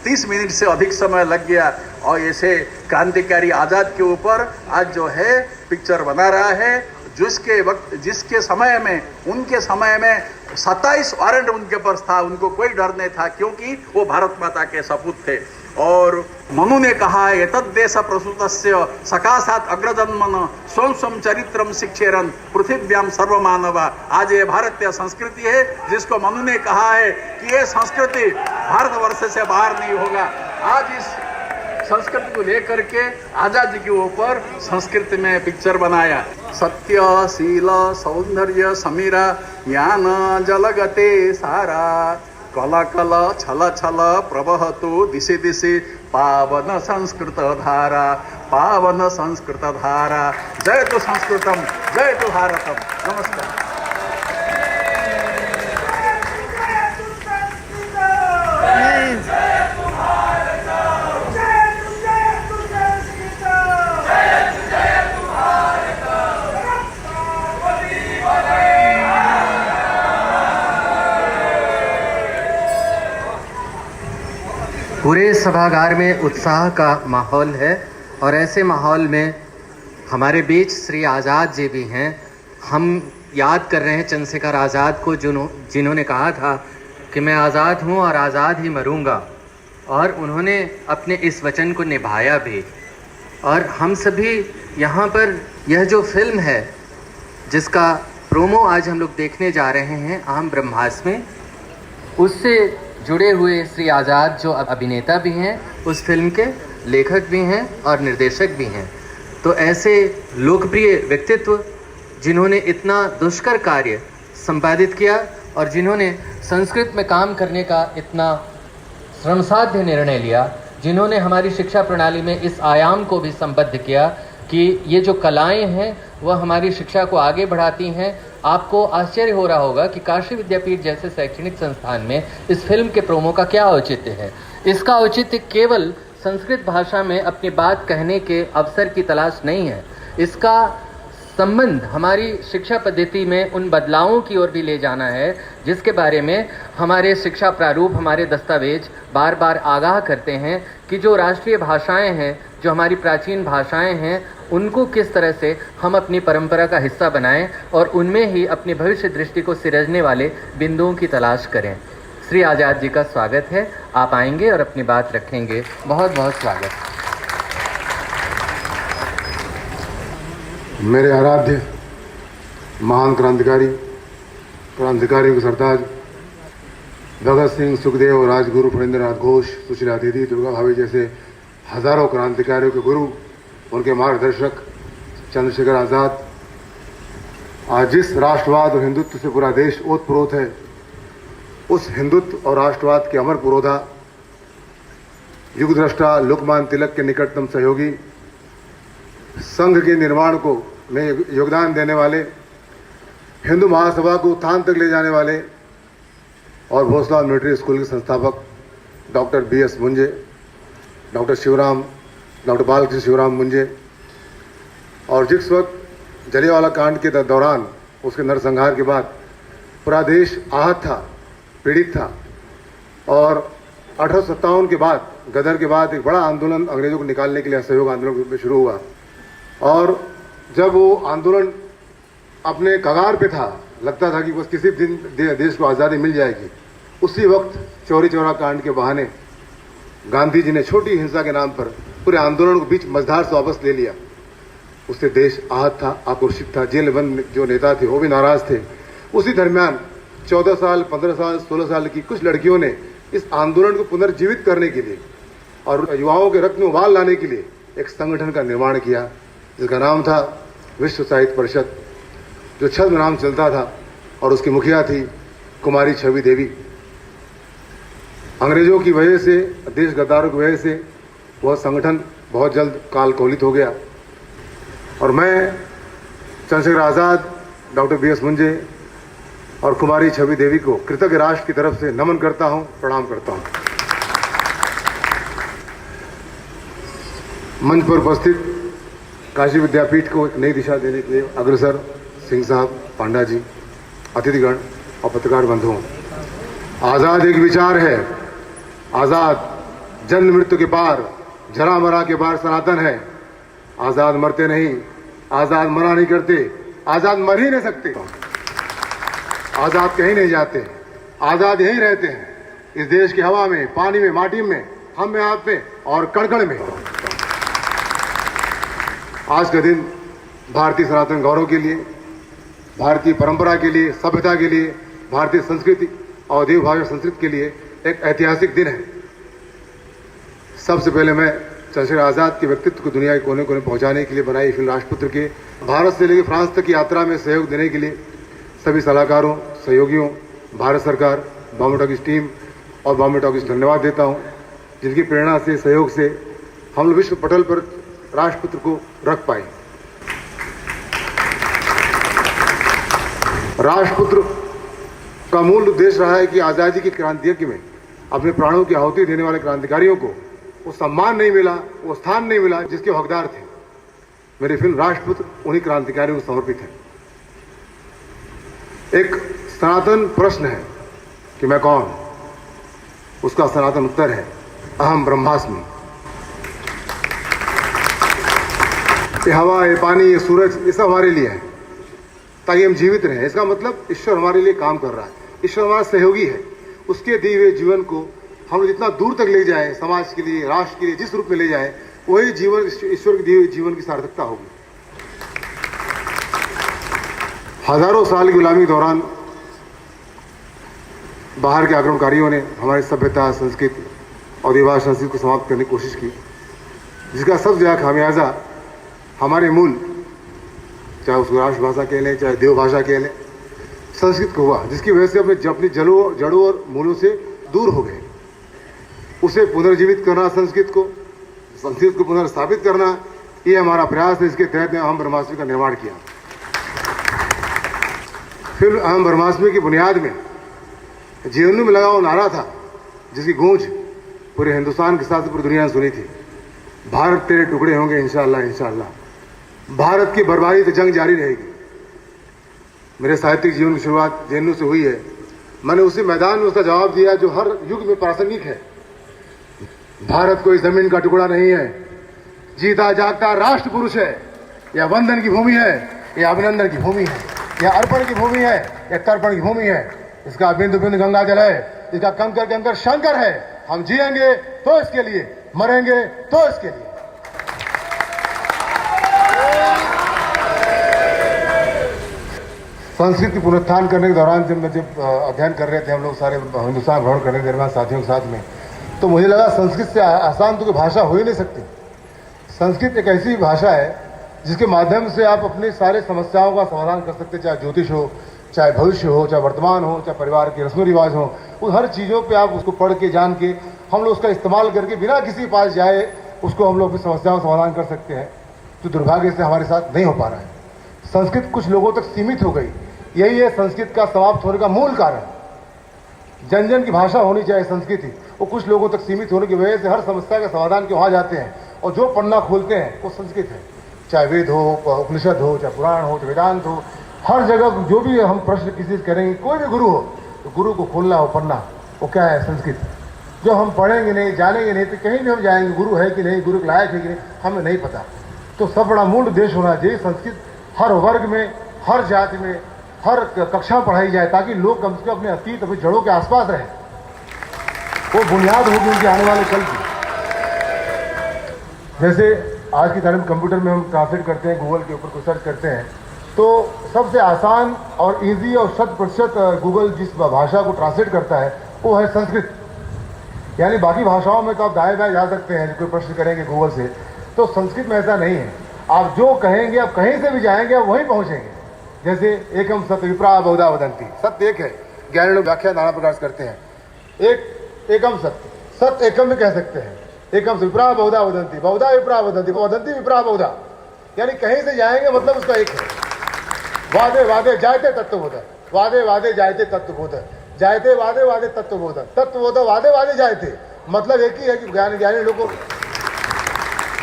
30 मिनट से अधिक समय लग गया। और ऐसे क्रांतिकारी आज़ाद के ऊपर आज जो है पिक्चर बना रहा है, जिसके समय में, उनके समय में 27 वारंट उनके पास था, उनको कोई डर नहीं था, क्योंकि वो भारत माता के सपूत थे। और मनु ने कहा है, एतद् देश प्रसूतस्य सकाशात् अग्रजन्मन स्वं स्वं चरित्रम शिक्षेरन पृथिव्याम सर्वमानवा। आज ये भारतीय संस्कृति है, जिसको मनु ने कहा है कि ये संस्कृति भारतवर्ष से बाहर नहीं होगा। आज इस संस्कृति को लेकर के आजाद जी के ऊपर संस्कृति में पिक्चर बनाया। सत्य शील सौंदर्य समीरा यान जलगते सारा कला कल छल छल प्रवहतु दिशि दिशि पावन संस्कृत धारा, पावन संस्कृत धारा। जय तो संस्कृतम, जय तो भारतम। नमस्कार। पूरे सभागार में उत्साह का माहौल है और ऐसे माहौल में हमारे बीच श्री आज़ाद जी भी हैं। हम याद कर रहे हैं चंद्रशेखर आज़ाद को, जिन्होंने कहा था कि मैं आज़ाद हूँ और आज़ाद ही मरूंगा, और उन्होंने अपने इस वचन को निभाया भी। और हम सभी यहाँ पर यह जो फिल्म है जिसका प्रोमो आज हम लोग देखने जा रहे हैं, आम ब्रह्मास्त्र में, उससे जुड़े हुए श्री आज़ाद जो अभिनेता भी हैं, उस फिल्म के लेखक भी हैं और निर्देशक भी हैं। तो ऐसे लोकप्रिय व्यक्तित्व जिन्होंने इतना दुष्कर कार्य संपादित किया और जिन्होंने संस्कृत में काम करने का इतना श्रमसाध्य निर्णय लिया, जिन्होंने हमारी शिक्षा प्रणाली में इस आयाम को भी संबद्ध किया कि ये जो कलाएं हैं वह हमारी शिक्षा को आगे बढ़ाती हैं। आपको आश्चर्य हो रहा होगा कि काशी विद्यापीठ जैसे शैक्षणिक संस्थान में इस फिल्म के प्रोमो का क्या औचित्य है। इसका औचित्य केवल संस्कृत भाषा में अपनी बात कहने के अवसर की तलाश नहीं है, इसका संबंध हमारी शिक्षा पद्धति में उन बदलावों की ओर भी ले जाना है जिसके बारे में हमारे शिक्षा प्रारूप, हमारे दस्तावेज बार बार आगाह करते हैं कि जो राष्ट्रीय भाषाएं हैं, जो हमारी प्राचीन भाषाएं हैं, उनको किस तरह से हम अपनी परंपरा का हिस्सा बनाएं और उनमें ही अपनी भविष्य दृष्टि को सिरजने वाले बिंदुओं की तलाश करें। श्री आज़ाद जी का स्वागत है, आप आएंगे और अपनी बात रखेंगे। बहुत बहुत स्वागत। मेरे आराध्य महान क्रांतिकारी, क्रांतिकारियों के सरताज भगत सिंह, सुखदेव, राजगुरु फणींद्र नाथ घोष, सुशीला दीदी, दुर्गा भाभी जैसे हजारों क्रांतिकारियों के गुरु, उनके मार्गदर्शक चंद्रशेखर आज़ाद आज जिस राष्ट्रवाद और हिंदुत्व से पूरा देश ओतप्रोत है, उस हिंदुत्व और राष्ट्रवाद के अमर पुरोधा, युगद्रष्टा लोकमान्य तिलक के निकटतम सहयोगी, संघ के निर्माण को में योगदान देने वाले, हिंदू महासभा को उत्थान तक ले जाने वाले और भोसला मिलिट्री स्कूल के संस्थापक doctor BS Munje, doctor Balkrishna Shivram Munje, और जिस वक्त जलियांवाला कांड के दौरान उसके नरसंहार के बाद पूरा देश आहत था, पीड़ित था, और 1857 के बाद, गदर के बाद एक बड़ा आंदोलन अंग्रेजों को निकालने के लिए असहयोग आंदोलन में शुरू हुआ। और जब वो आंदोलन अपने कगार पे था, लगता था कि बस किसी दिन देश को आज़ादी मिल जाएगी, उसी वक्त चौरी चौरा कांड के बहाने गांधी जी ने छोटी हिंसा के नाम पर पूरे आंदोलन को बीच मझधार से वापस ले लिया। उससे देश आहत था, आक्रोशित था, जेल बंद जो नेता थे वो भी नाराज थे। उसी दरमियान 14 साल, 15 साल, 16 साल की कुछ लड़कियों ने इस आंदोलन को पुनर्जीवित करने के लिए और युवाओं के रक्त में उबाल लाने के लिए एक संगठन का निर्माण किया, जिसका नाम था विश्व साहित्य परिषद, जो छद्म नाम चलता था, और उसकी मुखिया थी कुमारी छवि देवी। अंग्रेजों की वजह से, देश गद्दारों की वजह से वह संगठन बहुत जल्द काल कौलित हो गया। और मैं चंद्रशेखर आज़ाद, डॉक्टर BS मुंजे और कुमारी छवि देवी को कृतज्ञ राष्ट्र की तरफ से नमन करता हूं, प्रणाम करता हूं। मंच पर उपस्थित काशी विद्यापीठ को एक नई दिशा देने के लिए अग्रसर सिंह साहब, पांडा जी, अतिथिगण और पत्रकार बंधुओं, आज़ाद एक विचार है, आज़ाद जन्म मृत्यु के पार, जरा मरा के पार सनातन है। आज़ाद मरते नहीं, आज़ाद मरा नहीं करते, आज़ाद मर ही नहीं सकते, आज़ाद कहीं नहीं जाते, आज़ाद यहीं रहते हैं, इस देश की हवा में, पानी में, माटी में, हम में, आप में और कण कण में। आज का दिन भारतीय सनातन गौरव के लिए, भारतीय परंपरा के लिए, सभ्यता के लिए, भारतीय संस्कृति और देवभाव संस्कृति के लिए एक ऐतिहासिक दिन है। सबसे पहले मैं चंद्रशेखर आज़ाद के व्यक्तित्व को दुनिया के कोने कोने पहुंचाने के लिए बनाई फिल्म राजपुत्र के भारत से लेकर फ्रांस तक की यात्रा में सहयोग देने के लिए सभी सलाहकारों, सहयोगियों, भारत सरकार, बॉम्बे टॉकीज टीम और बॉम्बे टॉकीज धन्यवाद देता हूं, जिनकी प्रेरणा से, सहयोग से हम लोग विश्व पटल पर राजपुत्र को रख पाए। राजपुत्र का मूल उद्देश्य रहा है कि आज़ादी की क्रांति यज्ञ में अपने प्राणों की आहुति देने वाले क्रांतिकारियों को वो सम्मान नहीं मिला, वो स्थान नहीं मिला जिसके हकदार थे। मेरी फिल्म राजपुत्र उन्हीं क्रांतिकारियों को समर्पित है। एक सनातन प्रश्न है कि मैं कौन, उसका सनातन उत्तर है अहम ब्रह्मास्मि। ये हवा, ये पानी, ये सूरज, ये सब हमारे लिए है ताकि हम जीवित रहें। इसका मतलब ईश्वर हमारे लिए काम कर रहा है, ईश्वर हमारा सहयोगी है। उसके दिए हुए जीवन को हम जितना दूर तक ले जाएं, समाज के लिए, राष्ट्र के लिए, जिस रूप में ले जाएं, वही जीवन ईश्वर के दिए हुए जीवन की सार्थकता होगी। हजारों साल की गुलामी के दौरान बाहर के आक्रमणकारियों ने हमारी सभ्यता, संस्कृति और देवभाव संस्कृति को समाप्त करने की कोशिश की, जिसका सबसे ज्यादा खामियाजा हमारे मूल, चाहे उसको राष्ट्रभाषा कह लें, चाहे देवभाषा कह लें, संस्कृत को हुआ, जिसकी वजह से अपनी जड़ों और मूलों से दूर हो गए। उसे पुनर्जीवित करना, संस्कृत को पुनर्स्थापित करना, ये हमारा प्रयास है। इसके तहत अहम ब्रह्मास्मि का निर्माण किया। फिर अहम ब्रह्मास्मि की बुनियाद में जेएनयू में लगा वो नारा था, जिसकी गूंज पूरे हिंदुस्तान के साथ पूरी दुनिया ने सुनी थी, भारत तेरे टुकड़े होंगे इंशाअल्लाह इंशाअल्लाह। भारत की बर्बादी तो जंग जारी रहेगी। मेरे साहित्यिक जीवन की शुरुआत जेएनयू से हुई है। मैंने उसी मैदान में उसका जवाब दिया जो हर युग में प्रासंगिक है। भारत कोई जमीन का टुकड़ा नहीं है, जीता जागता राष्ट्र पुरुष है। यह वंदन की भूमि है, यह अभिनंदन की भूमि है, यह अर्पण की भूमि है, यह तर्पण की भूमि है। इसका बिंदु बिंदु गंगा जल है, इसका कंकर के अंकर शंकर है। हम जिएंगे तो इसके लिए, मरेंगे तो इसके लिए। संस्कृत की पुनरुत्थान करने के दौरान जब अध्ययन कर रहे थे हम लोग सारे हिंदुस्तान भ्रमण करने के दरमियान साथियों के साथ में, तो मुझे लगा संस्कृत से आसान तो कोई भाषा हो ही नहीं सकती। संस्कृत एक ऐसी भाषा है जिसके माध्यम से आप अपनी सारे समस्याओं का समाधान कर सकते, चाहे ज्योतिष हो, चाहे भविष्य हो, चाहे वर्तमान हो, चाहे परिवार के रस्म रिवाज हो, उन हर चीज़ों पे आप उसको पढ़ के जान के हम लोग उसका इस्तेमाल करके बिना किसी के पास जाए उसको हम लोग अपनी समस्याओं का समाधान कर सकते हैं, जो दुर्भाग्य से हमारे साथ नहीं हो पा रहा है। संस्कृत कुछ लोगों तक सीमित हो गई, यही है संस्कृत का समाप्त होने का मूल कारण। जन जन की भाषा होनी चाहिए संस्कृत ही, वो कुछ लोगों तक सीमित होने की वजह से हर समस्या के समाधान के वहाँ जाते हैं और जो पन्ना खोलते हैं वो संस्कृत है, चाहे वेद हो, उपनिषद हो, चाहे पुराण हो, चाहे वेदांत हो, हर जगह जो भी हम प्रश्न किसी से करेंगे, कोई भी गुरु हो तो गुरु को खोलना हो पन्ना, वो क्या है? संस्कृत। जो हम पढ़ेंगे नहीं, जानेंगे नहीं तो कहीं भी हम जाएंगे, गुरु है कि नहीं, गुरु के लायक है कि नहीं, हमें नहीं पता। तो सब बड़ा मूल उद्देश्य होना चाहिए संस्कृत हर वर्ग में, हर जाति में, हर कक्षा पढ़ाई जाए, ताकि लोग कम से कम अपने अतीत, अपनी जड़ों के आसपास रहें। वो बुनियाद होगी उनके आने वाले कल की। जैसे आज की तारीख में कंप्यूटर में हम ट्रांसलेट करते हैं, गूगल के ऊपर कोई सर्च करते हैं, तो सबसे आसान और इजी और 100% गूगल जिस भाषा को ट्रांसलेट करता है वो है संस्कृत। यानी बाकी भाषाओं में तो आप दाएं बाएं जा सकते हैं, कोई प्रश्न करेंगे गूगल से, तो संस्कृत में ऐसा नहीं है। आप जो कहेंगे, आप कहीं से भी जाएंगे, आप वहीं पहुंचेंगे। जैसे एकम सत्य विप्रा बहुधा वदंती, सत्य एक है, ज्ञानी लोग व्याख्या नाना प्रकार से करते हैं। एकम सत्य, सत्य एकम में कह सकते हैं। एकम से विप्रा बहुधा वदंती, बहुधा विप्रा वदंती, वदंती विप्रा बहुधा, यानी कहीं से जाएंगे मतलब उसका एक है। वादे वादे जायते तत्वबोध, वादे वादे जायते तत्वबोध, जायते वादे वादे तत्वबोध, तत्वबोध वादे वादे जायते, मतलब एक ही है कि ज्ञानी लोगों को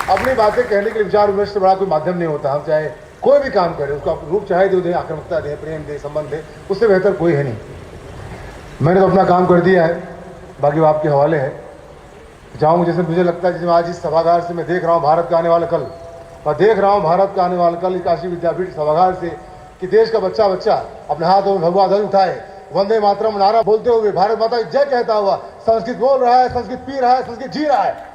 अपनी बातें कहने के लिए विचार विमर्श से बड़ा कोई माध्यम नहीं होता। हम चाहे कोई भी काम करें, उसको आप रूप चाहे दे, आक्रामकता दे, प्रेम दे, संबंध दे, उससे बेहतर कोई है नहीं। मैंने तो अपना काम कर दिया है, बाकी वो आपके हवाले है। जाऊँ जैसे मुझे लगता है, जैसे आज इस सभागार से मैं देख रहा हूँ भारत का आने वाला कल, मैं देख रहा हूँ भारत का आने वाला कल काशी विद्यापीठ सभागार से, कि देश का बच्चा बच्चा अपने हाथों में भगवा ध्वज उठाए, वंदे मातरम नारा बोलते हुए भारत माता की जय कहता हुआ संस्कृत बोल रहा है, संस्कृत पी रहा है, संस्कृत जी रहा है।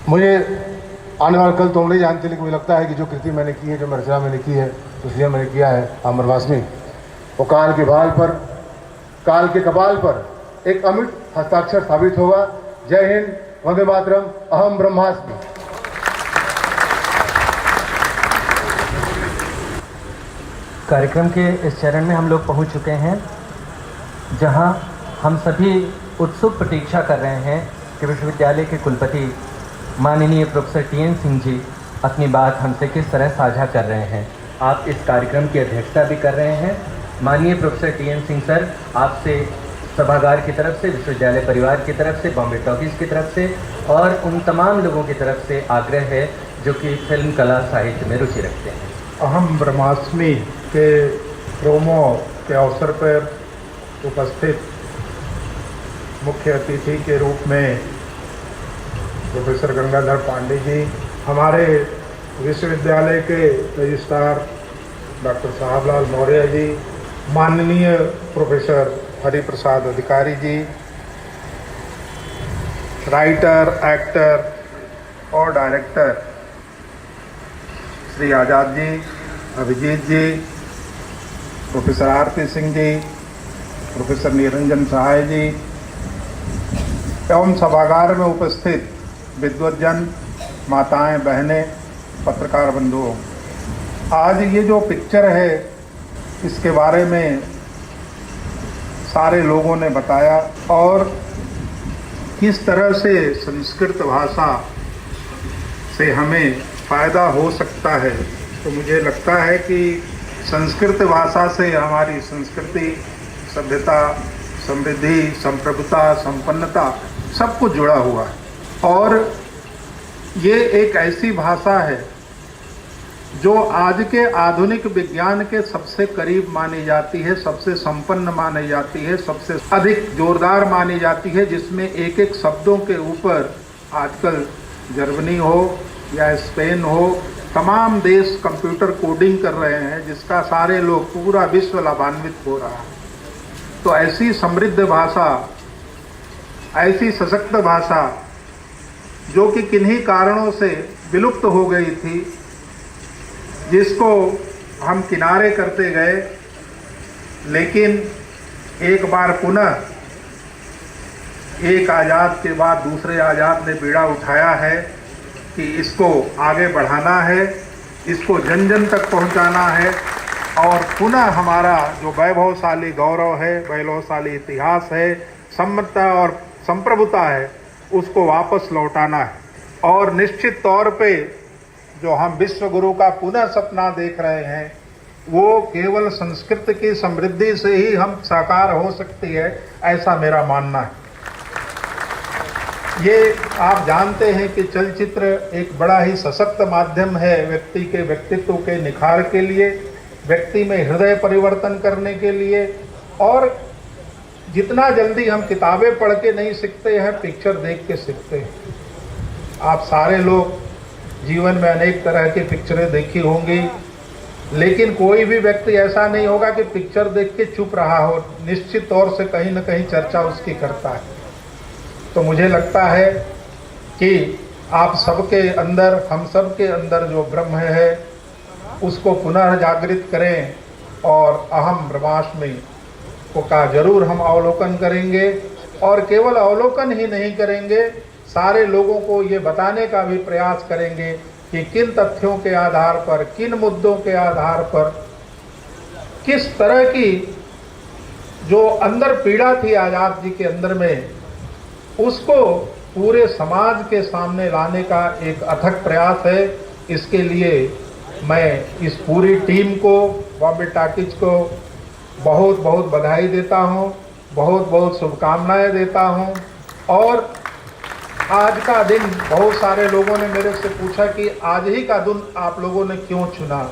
मुझे आने वाला कल तो हम नहीं जानते, लेकिन मुझे लगता है कि जो कृति मैंने की है, जो रचना मैंने की है, जो सृजन मैंने किया है अमरवासमी, वो काल के भाल पर, काल के कपाल पर एक अमिट हस्ताक्षर साबित होगा। जय हिंद, वंदे मातरम, अहम ब्रह्मास्मि। कार्यक्रम के इस चरण में हम लोग पहुंच चुके हैं, जहां हम सभी उत्सुक प्रतीक्षा कर रहे हैं कि विश्वविद्यालय के कुलपति माननीय प्रोफेसर टी.एन. सिंह जी अपनी बात हमसे किस तरह साझा कर रहे हैं। आप इस कार्यक्रम की अध्यक्षता भी कर रहे हैं। माननीय प्रोफेसर टी.एन. सिंह सर, आपसे सभागार की तरफ से, विश्वविद्यालय परिवार की तरफ से, बॉम्बे टॉकीज़ की तरफ से और उन तमाम लोगों की तरफ से आग्रह है जो कि फिल्म कला साहित्य में रुचि रखते हैं। अहम ब्रह्मास्मि के प्रोमो के अवसर पर उपस्थित मुख्य अतिथि के रूप में प्रोफेसर गंगाधर पांडे जी, हमारे विश्वविद्यालय के रजिस्ट्रार डॉक्टर साहबलाल मौर्य जी, माननीय प्रोफेसर हरिप्रसाद अधिकारी जी, राइटर, एक्टर और डायरेक्टर श्री आज़ाद जी, अभिजीत जी, प्रोफेसर आरती सिंह जी, प्रोफेसर निरंजन सहाय जी एवं सभागार में उपस्थित विद्वज्जन, माताएं, बहनें, पत्रकार बंधुओं, आज ये जो पिक्चर है इसके बारे में सारे लोगों ने बताया और किस तरह से संस्कृत भाषा से हमें फ़ायदा हो सकता है। तो मुझे लगता है कि संस्कृत भाषा से हमारी संस्कृति, सभ्यता, समृद्धि, संप्रभुता, संपन्नता सब कुछ जुड़ा हुआ है और ये एक ऐसी भाषा है जो आज के आधुनिक विज्ञान के सबसे करीब मानी जाती है, सबसे संपन्न मानी जाती है, सबसे अधिक जोरदार मानी जाती है, जिसमें एक एक शब्दों के ऊपर आजकल जर्मनी हो या स्पेन हो, तमाम देश कंप्यूटर कोडिंग कर रहे हैं, जिसका सारे लोग, पूरा विश्व लाभान्वित हो रहा है। तो ऐसी समृद्ध भाषा, ऐसी सशक्त भाषा जो कि किन्हीं कारणों से विलुप्त हो गई थी, जिसको हम किनारे करते गए, लेकिन एक बार पुनः एक आज़ाद के बाद दूसरे आज़ाद ने बीड़ा उठाया है कि इसको आगे बढ़ाना है, इसको जन जन तक पहुंचाना है और पुनः हमारा जो वैभवशाली गौरव है, वैभवशाली इतिहास है, समता और संप्रभुता है, उसको वापस लौटाना है। और निश्चित तौर पे जो हम विश्व गुरु का पुनः सपना देख रहे हैं, वो केवल संस्कृत की समृद्धि से ही हम साकार हो सकती है, ऐसा मेरा मानना है। ये आप जानते हैं कि चलचित्र एक बड़ा ही सशक्त माध्यम है व्यक्ति के व्यक्तित्व के निखार के लिए, व्यक्ति में हृदय परिवर्तन करने के लिए। और जितना जल्दी हम किताबें पढ़ के नहीं सीखते हैं, पिक्चर देख के सीखते हैं। आप सारे लोग जीवन में अनेक तरह की पिक्चरें देखी होंगी, लेकिन कोई भी व्यक्ति ऐसा नहीं होगा कि पिक्चर देख के चुप रहा हो, निश्चित तौर से कहीं न कहीं चर्चा उसकी करता है। तो मुझे लगता है कि आप सबके अंदर, हम सब के अंदर जो ब्रह्म है उसको पुनः जागृत करें और अहम ब्रह्मास्मि का जरूर हम अवलोकन करेंगे। और केवल अवलोकन ही नहीं करेंगे, सारे लोगों को ये बताने का भी प्रयास करेंगे कि किन तथ्यों के आधार पर, किन मुद्दों के आधार पर, किस तरह की जो अंदर पीड़ा थी आज़ाद जी के अंदर में, उसको पूरे समाज के सामने लाने का एक अथक प्रयास है। इसके लिए मैं इस पूरी टीम को, बॉम्बे टॉकीज को बहुत बहुत बधाई देता हूँ, बहुत बहुत शुभकामनाएं देता हूँ। और आज का दिन, बहुत सारे लोगों ने मेरे से पूछा कि आज ही का दिन आप लोगों ने क्यों चुना,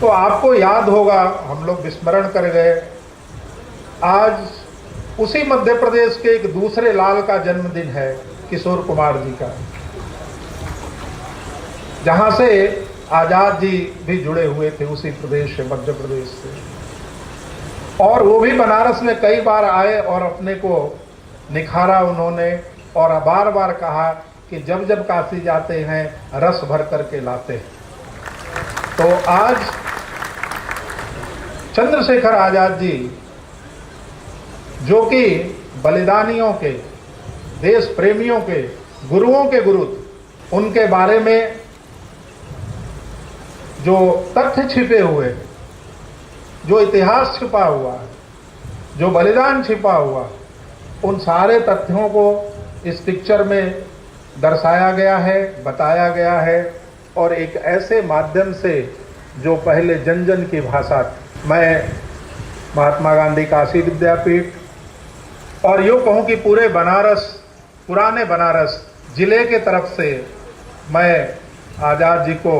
तो आपको याद होगा, हम लोग विस्मरण कर गए, आज उसी मध्य प्रदेश के एक दूसरे लाल का जन्मदिन है, किशोर कुमार जी का, जहां से आजाद जी भी जुड़े हुए थे, उसी प्रदेश से, मध्य प्रदेश से। और वो भी बनारस में कई बार आए और अपने को निखारा उन्होंने, और बार बार कहा कि जब जब काशी जाते हैं रस भर करके लाते हैं। तो आज चंद्रशेखर आजाद जी, जो कि बलिदानियों के, देश प्रेमियों के, गुरुओं के गुरु, उनके बारे में जो तथ्य छिपे हुए, जो इतिहास छिपा हुआ, जो बलिदान छिपा हुआ, उन सारे तथ्यों को इस पिक्चर में दर्शाया गया है, बताया गया है। और एक ऐसे माध्यम से जो पहले जन जन की भाषा, मैं महात्मा गांधी काशी विद्यापीठ और यूँ कहूँ कि पूरे बनारस, पुराने बनारस जिले के तरफ से मैं आज़ाद जी को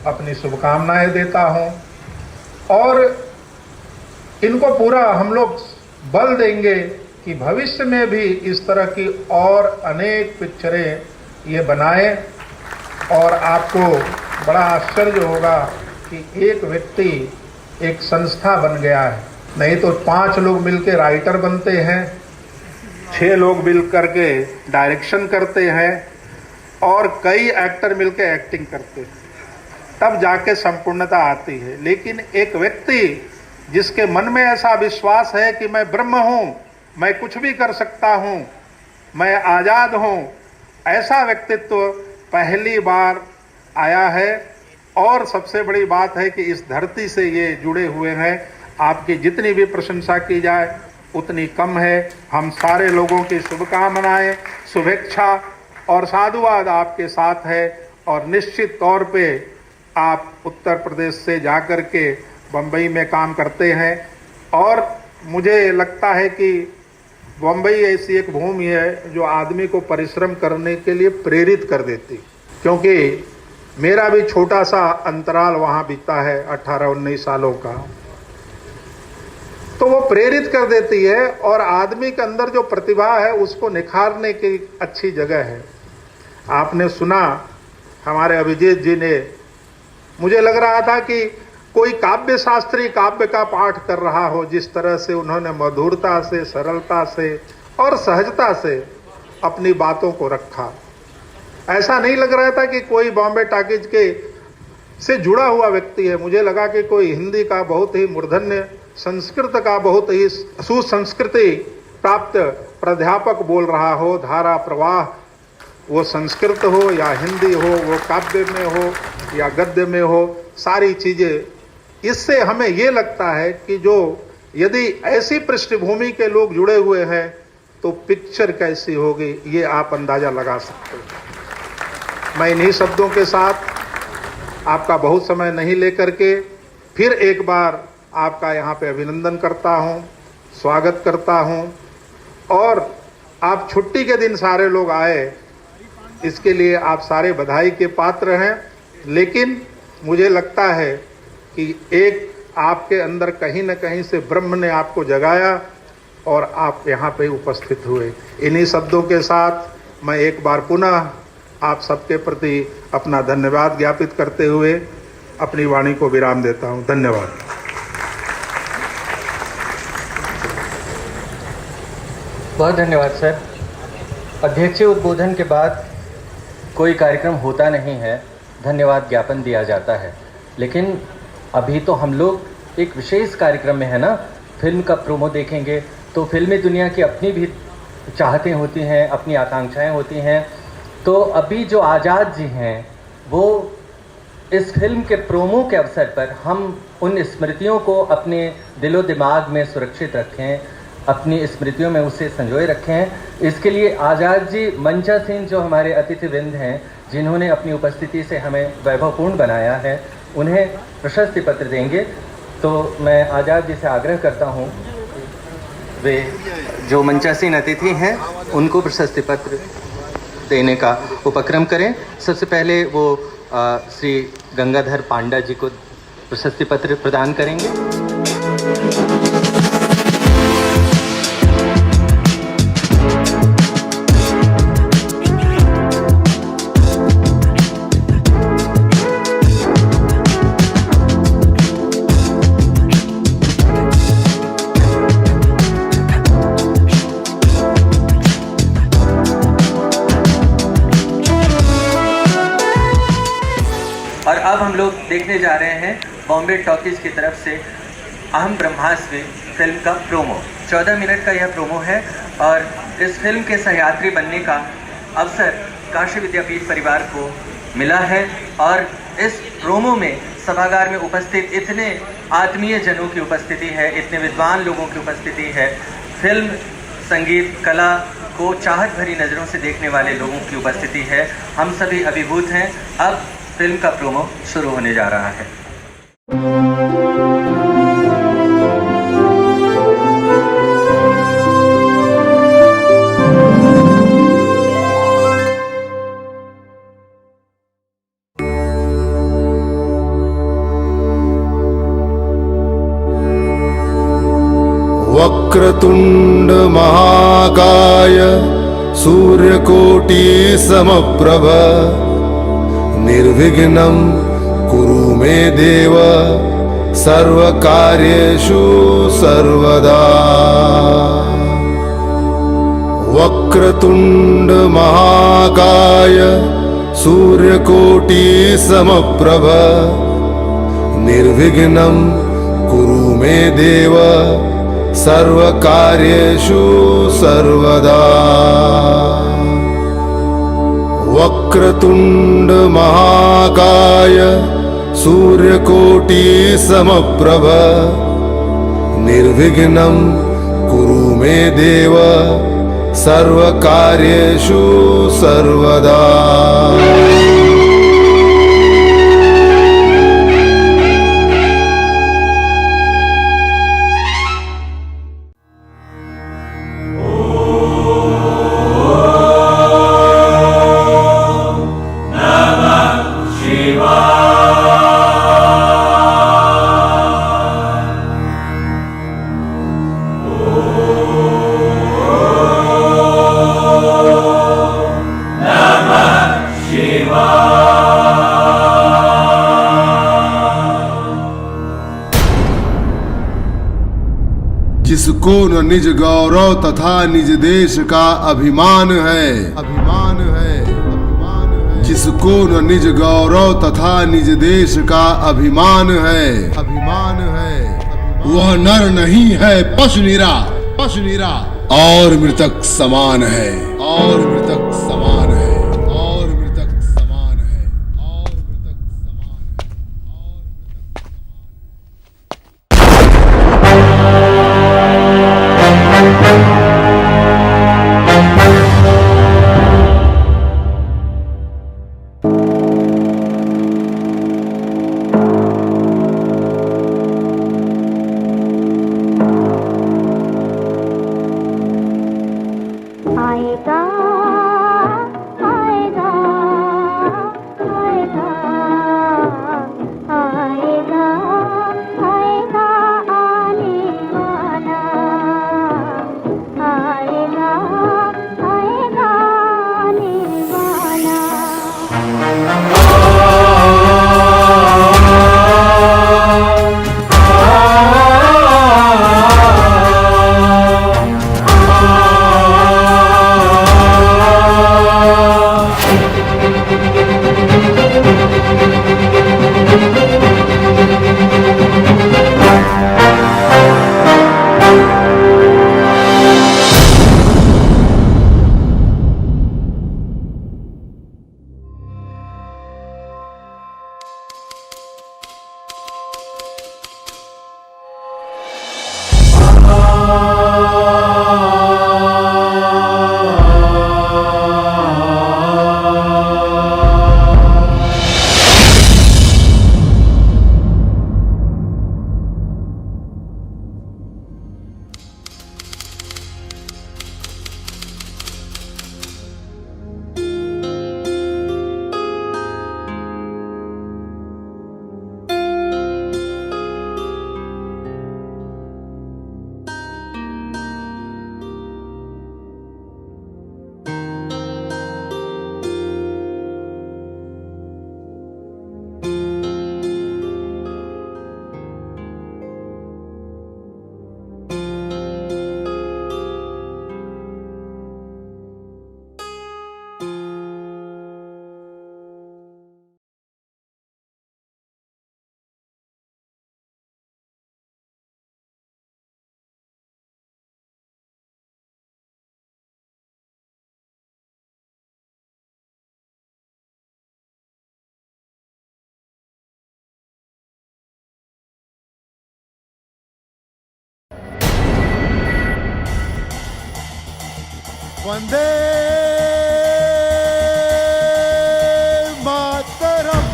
अपनी शुभकामनाएं देता हूं। और इनको पूरा हम लोग बल देंगे कि भविष्य में भी इस तरह की और अनेक पिक्चरें ये बनाएं। और आपको बड़ा आश्चर्य होगा कि एक व्यक्ति एक संस्था बन गया है, नहीं तो 5 लोग मिलकर राइटर बनते हैं, 6 लोग मिल करके डायरेक्शन करते हैं और कई एक्टर मिलकर एक्टिंग करते हैं, तब जाके संपूर्णता आती है। लेकिन एक व्यक्ति जिसके मन में ऐसा विश्वास है कि मैं ब्रह्म हूँ, मैं कुछ भी कर सकता हूँ, मैं आज़ाद हूँ, ऐसा व्यक्तित्व पहली बार आया है। और सबसे बड़ी बात है कि इस धरती से ये जुड़े हुए हैं। आपकी जितनी भी प्रशंसा की जाए उतनी कम है। हम सारे लोगों की शुभकामनाएं, शुभेच्छा और साधुवाद आपके साथ है। और निश्चित तौर पे आप उत्तर प्रदेश से जाकर के बम्बई में काम करते हैं और मुझे लगता है कि बम्बई ऐसी एक भूमि है जो आदमी को परिश्रम करने के लिए प्रेरित कर देती, क्योंकि मेरा भी छोटा सा अंतराल वहाँ बीता है 18-19 सालों का, तो वो प्रेरित कर देती है और आदमी के अंदर जो प्रतिभा है उसको निखारने की अच्छी जगह है। आपने सुना हमारे अभिजीत जी ने, मुझे लग रहा था कि कोई काव्य शास्त्री काव्य का पाठ कर रहा हो, जिस तरह से उन्होंने मधुरता से, सरलता से और सहजता से अपनी बातों को रखा। ऐसा नहीं लग रहा था कि कोई बॉम्बे टॉकीज के से जुड़ा हुआ व्यक्ति है। मुझे लगा कि कोई हिंदी का बहुत ही मूर्धन्य संस्कृत का बहुत ही सुसंस्कृति प्राप्त प्राध्यापक बोल रहा हो, धारा प्रवाह वो संस्कृत हो या हिंदी हो, वो काव्य में हो या गद्य में हो, सारी चीज़ें, इससे हमें ये लगता है कि जो यदि ऐसी पृष्ठभूमि के लोग जुड़े हुए हैं तो पिक्चर कैसी होगी ये आप अंदाज़ा लगा सकते हो। मैं इन्हीं शब्दों के साथ आपका बहुत समय नहीं लेकर के फिर एक बार आपका यहाँ पे अभिनंदन करता हूँ, स्वागत करता हूँ। और आप छुट्टी के दिन सारे लोग आए, इसके लिए आप सारे बधाई के पात्र हैं। लेकिन मुझे लगता है कि एक आपके अंदर कहीं न कहीं से ब्रह्म ने आपको जगाया और आप यहाँ पे उपस्थित हुए। इन्हीं शब्दों के साथ मैं एक बार पुनः आप सबके प्रति अपना धन्यवाद ज्ञापित करते हुए अपनी वाणी को विराम देता हूँ। धन्यवाद। बहुत धन्यवाद सर। अध्यक्षीय उद्बोधन के बाद कोई कार्यक्रम होता नहीं है, धन्यवाद ज्ञापन दिया जाता है। लेकिन अभी तो हम लोग एक विशेष कार्यक्रम में है ना, फिल्म का प्रोमो देखेंगे तो फिल्मी दुनिया की अपनी भी चाहतें होती हैं, अपनी आकांक्षाएं होती हैं। तो अभी जो आज़ाद जी हैं वो इस फिल्म के प्रोमो के अवसर पर हम उन स्मृतियों को अपने दिलो दिमाग में सुरक्षित रखें, अपनी स्मृतियों में उसे संजोए रखें। इसके लिए आज़ाद जी मंचासीन जो हमारे अतिथिवृंद हैं, जिन्होंने अपनी उपस्थिति से हमें वैभवपूर्ण बनाया है, उन्हें प्रशस्ति पत्र देंगे। तो मैं आज़ाद जी से आग्रह करता हूँ वे जो मंचासीन अतिथि हैं उनको प्रशस्ति पत्र देने का उपक्रम करें। सबसे पहले वो श्री गंगाधर पांडा जी को प्रशस्ति पत्र प्रदान करेंगे। और अब हम लोग देखने जा रहे हैं बॉम्बे टॉकीज की तरफ से अहम ब्रह्मास्त्र फिल्म का प्रोमो। 14 मिनट का यह प्रोमो है और इस फिल्म के सहयात्री बनने का अवसर काशी विद्यापीठ परिवार को मिला है। और इस प्रोमो में सभागार में उपस्थित इतने आत्मीय जनों की उपस्थिति है, इतने विद्वान लोगों की उपस्थिति है, फिल्म संगीत कला को चाहत भरी नज़रों से देखने वाले लोगों की उपस्थिति है। हम सभी अभिभूत हैं। अब फिल्म का प्रोमो शुरू होने जा रहा है। वक्रतुंड महाकाय सूर्यकोटि समप्रभ निर्विघ्नं कुरु मे देव सर्वकार्येषु सर्वदा। वक्रतुंड महाकाय सूर्यकोटि समप्रभ निर्विघ्नं कुरु मे देव सर्वकार्येषु सर्वदा। वक्रतुंड महाकाय सूर्यकोटि समप्रभ निर्विघ्नं कुरु मे देव सर्वकार्येषु सर्वदा। जिसको न निज गौरव तथा निज देश का अभिमान है, अभिमान है, अभिमान है। जिसको न निज गौरव तथा निज देश का अभिमान है, अभिमान है। वह नर नहीं है पशु निरा, पशु निरा, और मृतक समान है, और मृतक समान है, और मृतक समान है, और मृतक समान आएगा आएगा आएगा आएगा आएगा आने वाला आएगा आएगा आने वाला वंदे मातरम,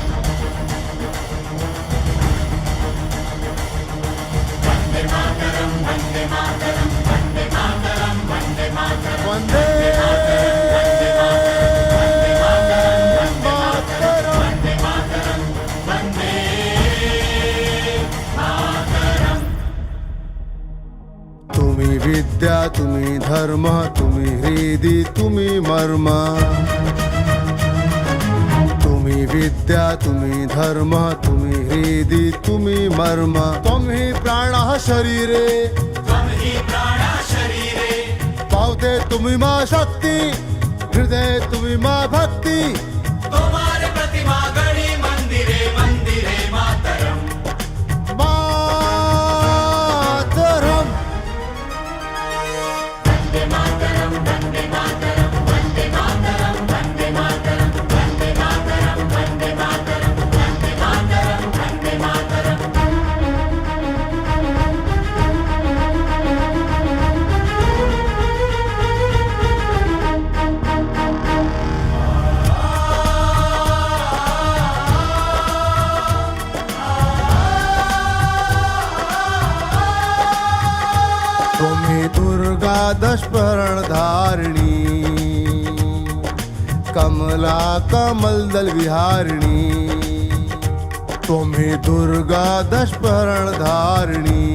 वंदे मातरम, वंदे मातरम, वंदे मातरम, वंदे मातरम, वंदे तुम्ही विद्या, तुम्ही धर्म, तुम्ही हृदय, तुम्ही मर्म, तुम्ही विद्या, तुम्ही धर्म, तुम्ही हृदय, तुम्ही मर्म, तुम्ही प्राणः शरीरे, तुम्ही प्राणः शरीरे, पावते तुम्ही मा शक्ती, हृदय तुम्ही मा भक्ती, तुम्हारे प्रतिमा गणी मंदिरे मंदिरे मातरम, मातरम, वंदे मातरम, वंदे मातरम, वंदे मातरम, वंदे मातरम, वंदे मातरम, वंदे मातरम, वंदे मातरम, वंदे मातरम। तुम्ही दुर्गा दशपर्ण धारिणी, कमला कमल दल विहारिणी, तुम्ही दुर्गा दशपर्ण धारिणी,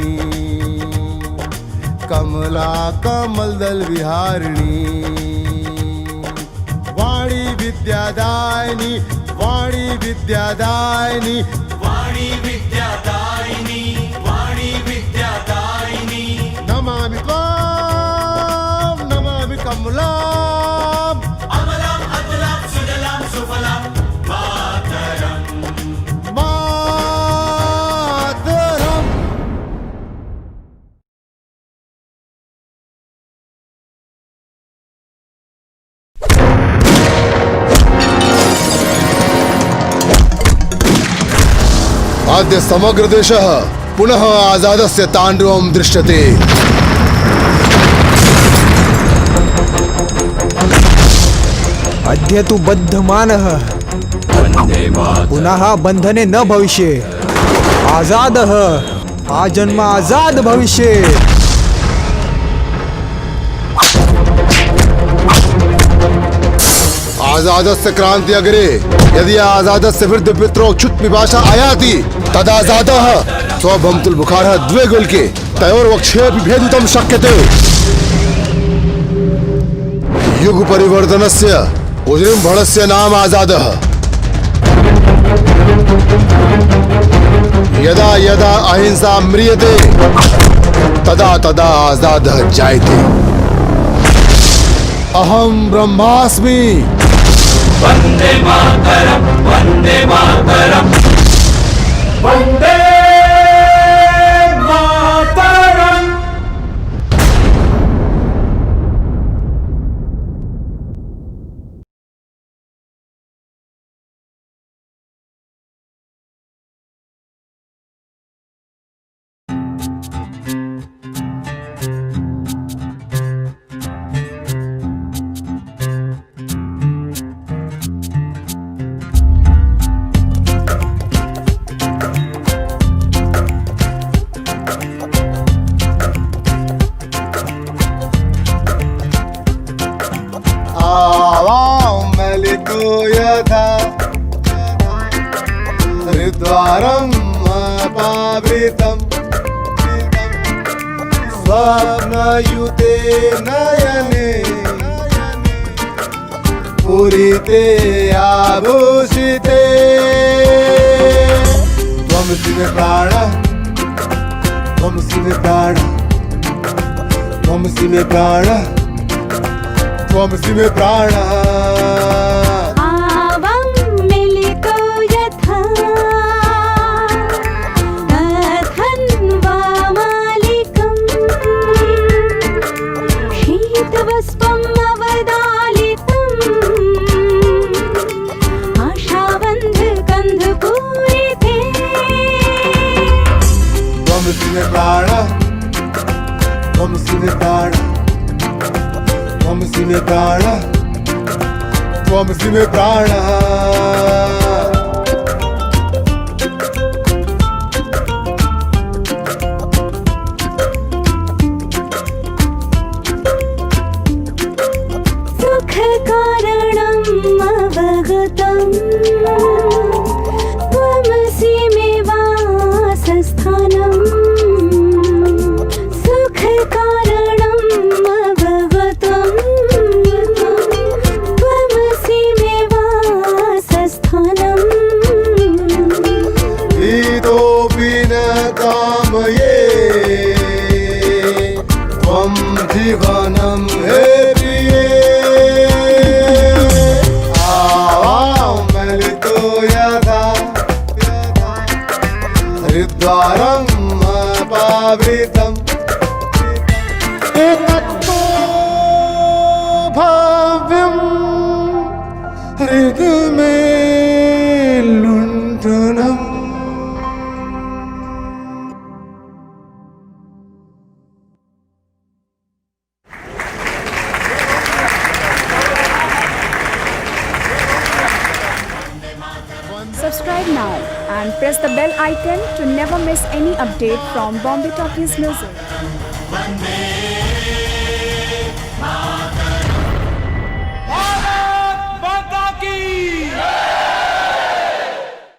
कमला कमल दल विहारिणी, वाणी विद्यादायिनी, वाणी विद्यादायिनी, वाणी विद्यादायिनी, वाणी विद्यादायिनी, नमामि त्वां, नमामि कमलाम्, अमलाम् अतुलाम् सुजलाम् सुफलाम्, मातरम्, मातरम्। अद्य समग्र देशः पुनः आजादस्य ताण्डवं दृश्यते। अद्य तु बद्धमानः पुनः बंधने न भविष्ये। आजादः आजन्म आजाद भविष्ये। आजादस्य क्रांति अग्रे यदि आजादस्य वृद्ध पित्रो क्षुत् पिपाशा आयाति तदाजादः स्वभमतुल बुखारः द्वे गुल्के तयोर्वक्षेऽपि भेदितुं शक्यते। युग परिवर्तनस्य उजृम्भणस्य नाम आजादः। यदा यदा अहिंसा म्रियते तदा तदा आजादः जायते। अहं ब्रह्मास्मि। वंदे मातरम, वंदे मातरम, वंदे मातरम। यथा हृद्वारम् अपावृतम् स्वप्नयुते नयने पूरिते आभूषिते त्वमसि मे प्राणः त्वमसि मे प्राणः त्वमसि मे प्राणः त्वमसि मे प्राणः। त्वमसि मे प्राणः त्वमसि मे प्राणः त्वमसि मे प्राणः त्वमसि मे प्राणः। सुख कारणम् अवगतम् त्वमसि मे वासस्थानम्। सुख कारणम् अवगतम् त्वमसि मे वासस्थानम्। इतोऽपि न कामये त्वं जीवनं हे प्रिये। आवामलितो यथा हृद्वारम् अपावृतम् एकत्वो भाव्यं हृदि मे लुण्ठनम्। Subscribe now and press the bell icon to never miss any update from Bombay Talkies Music.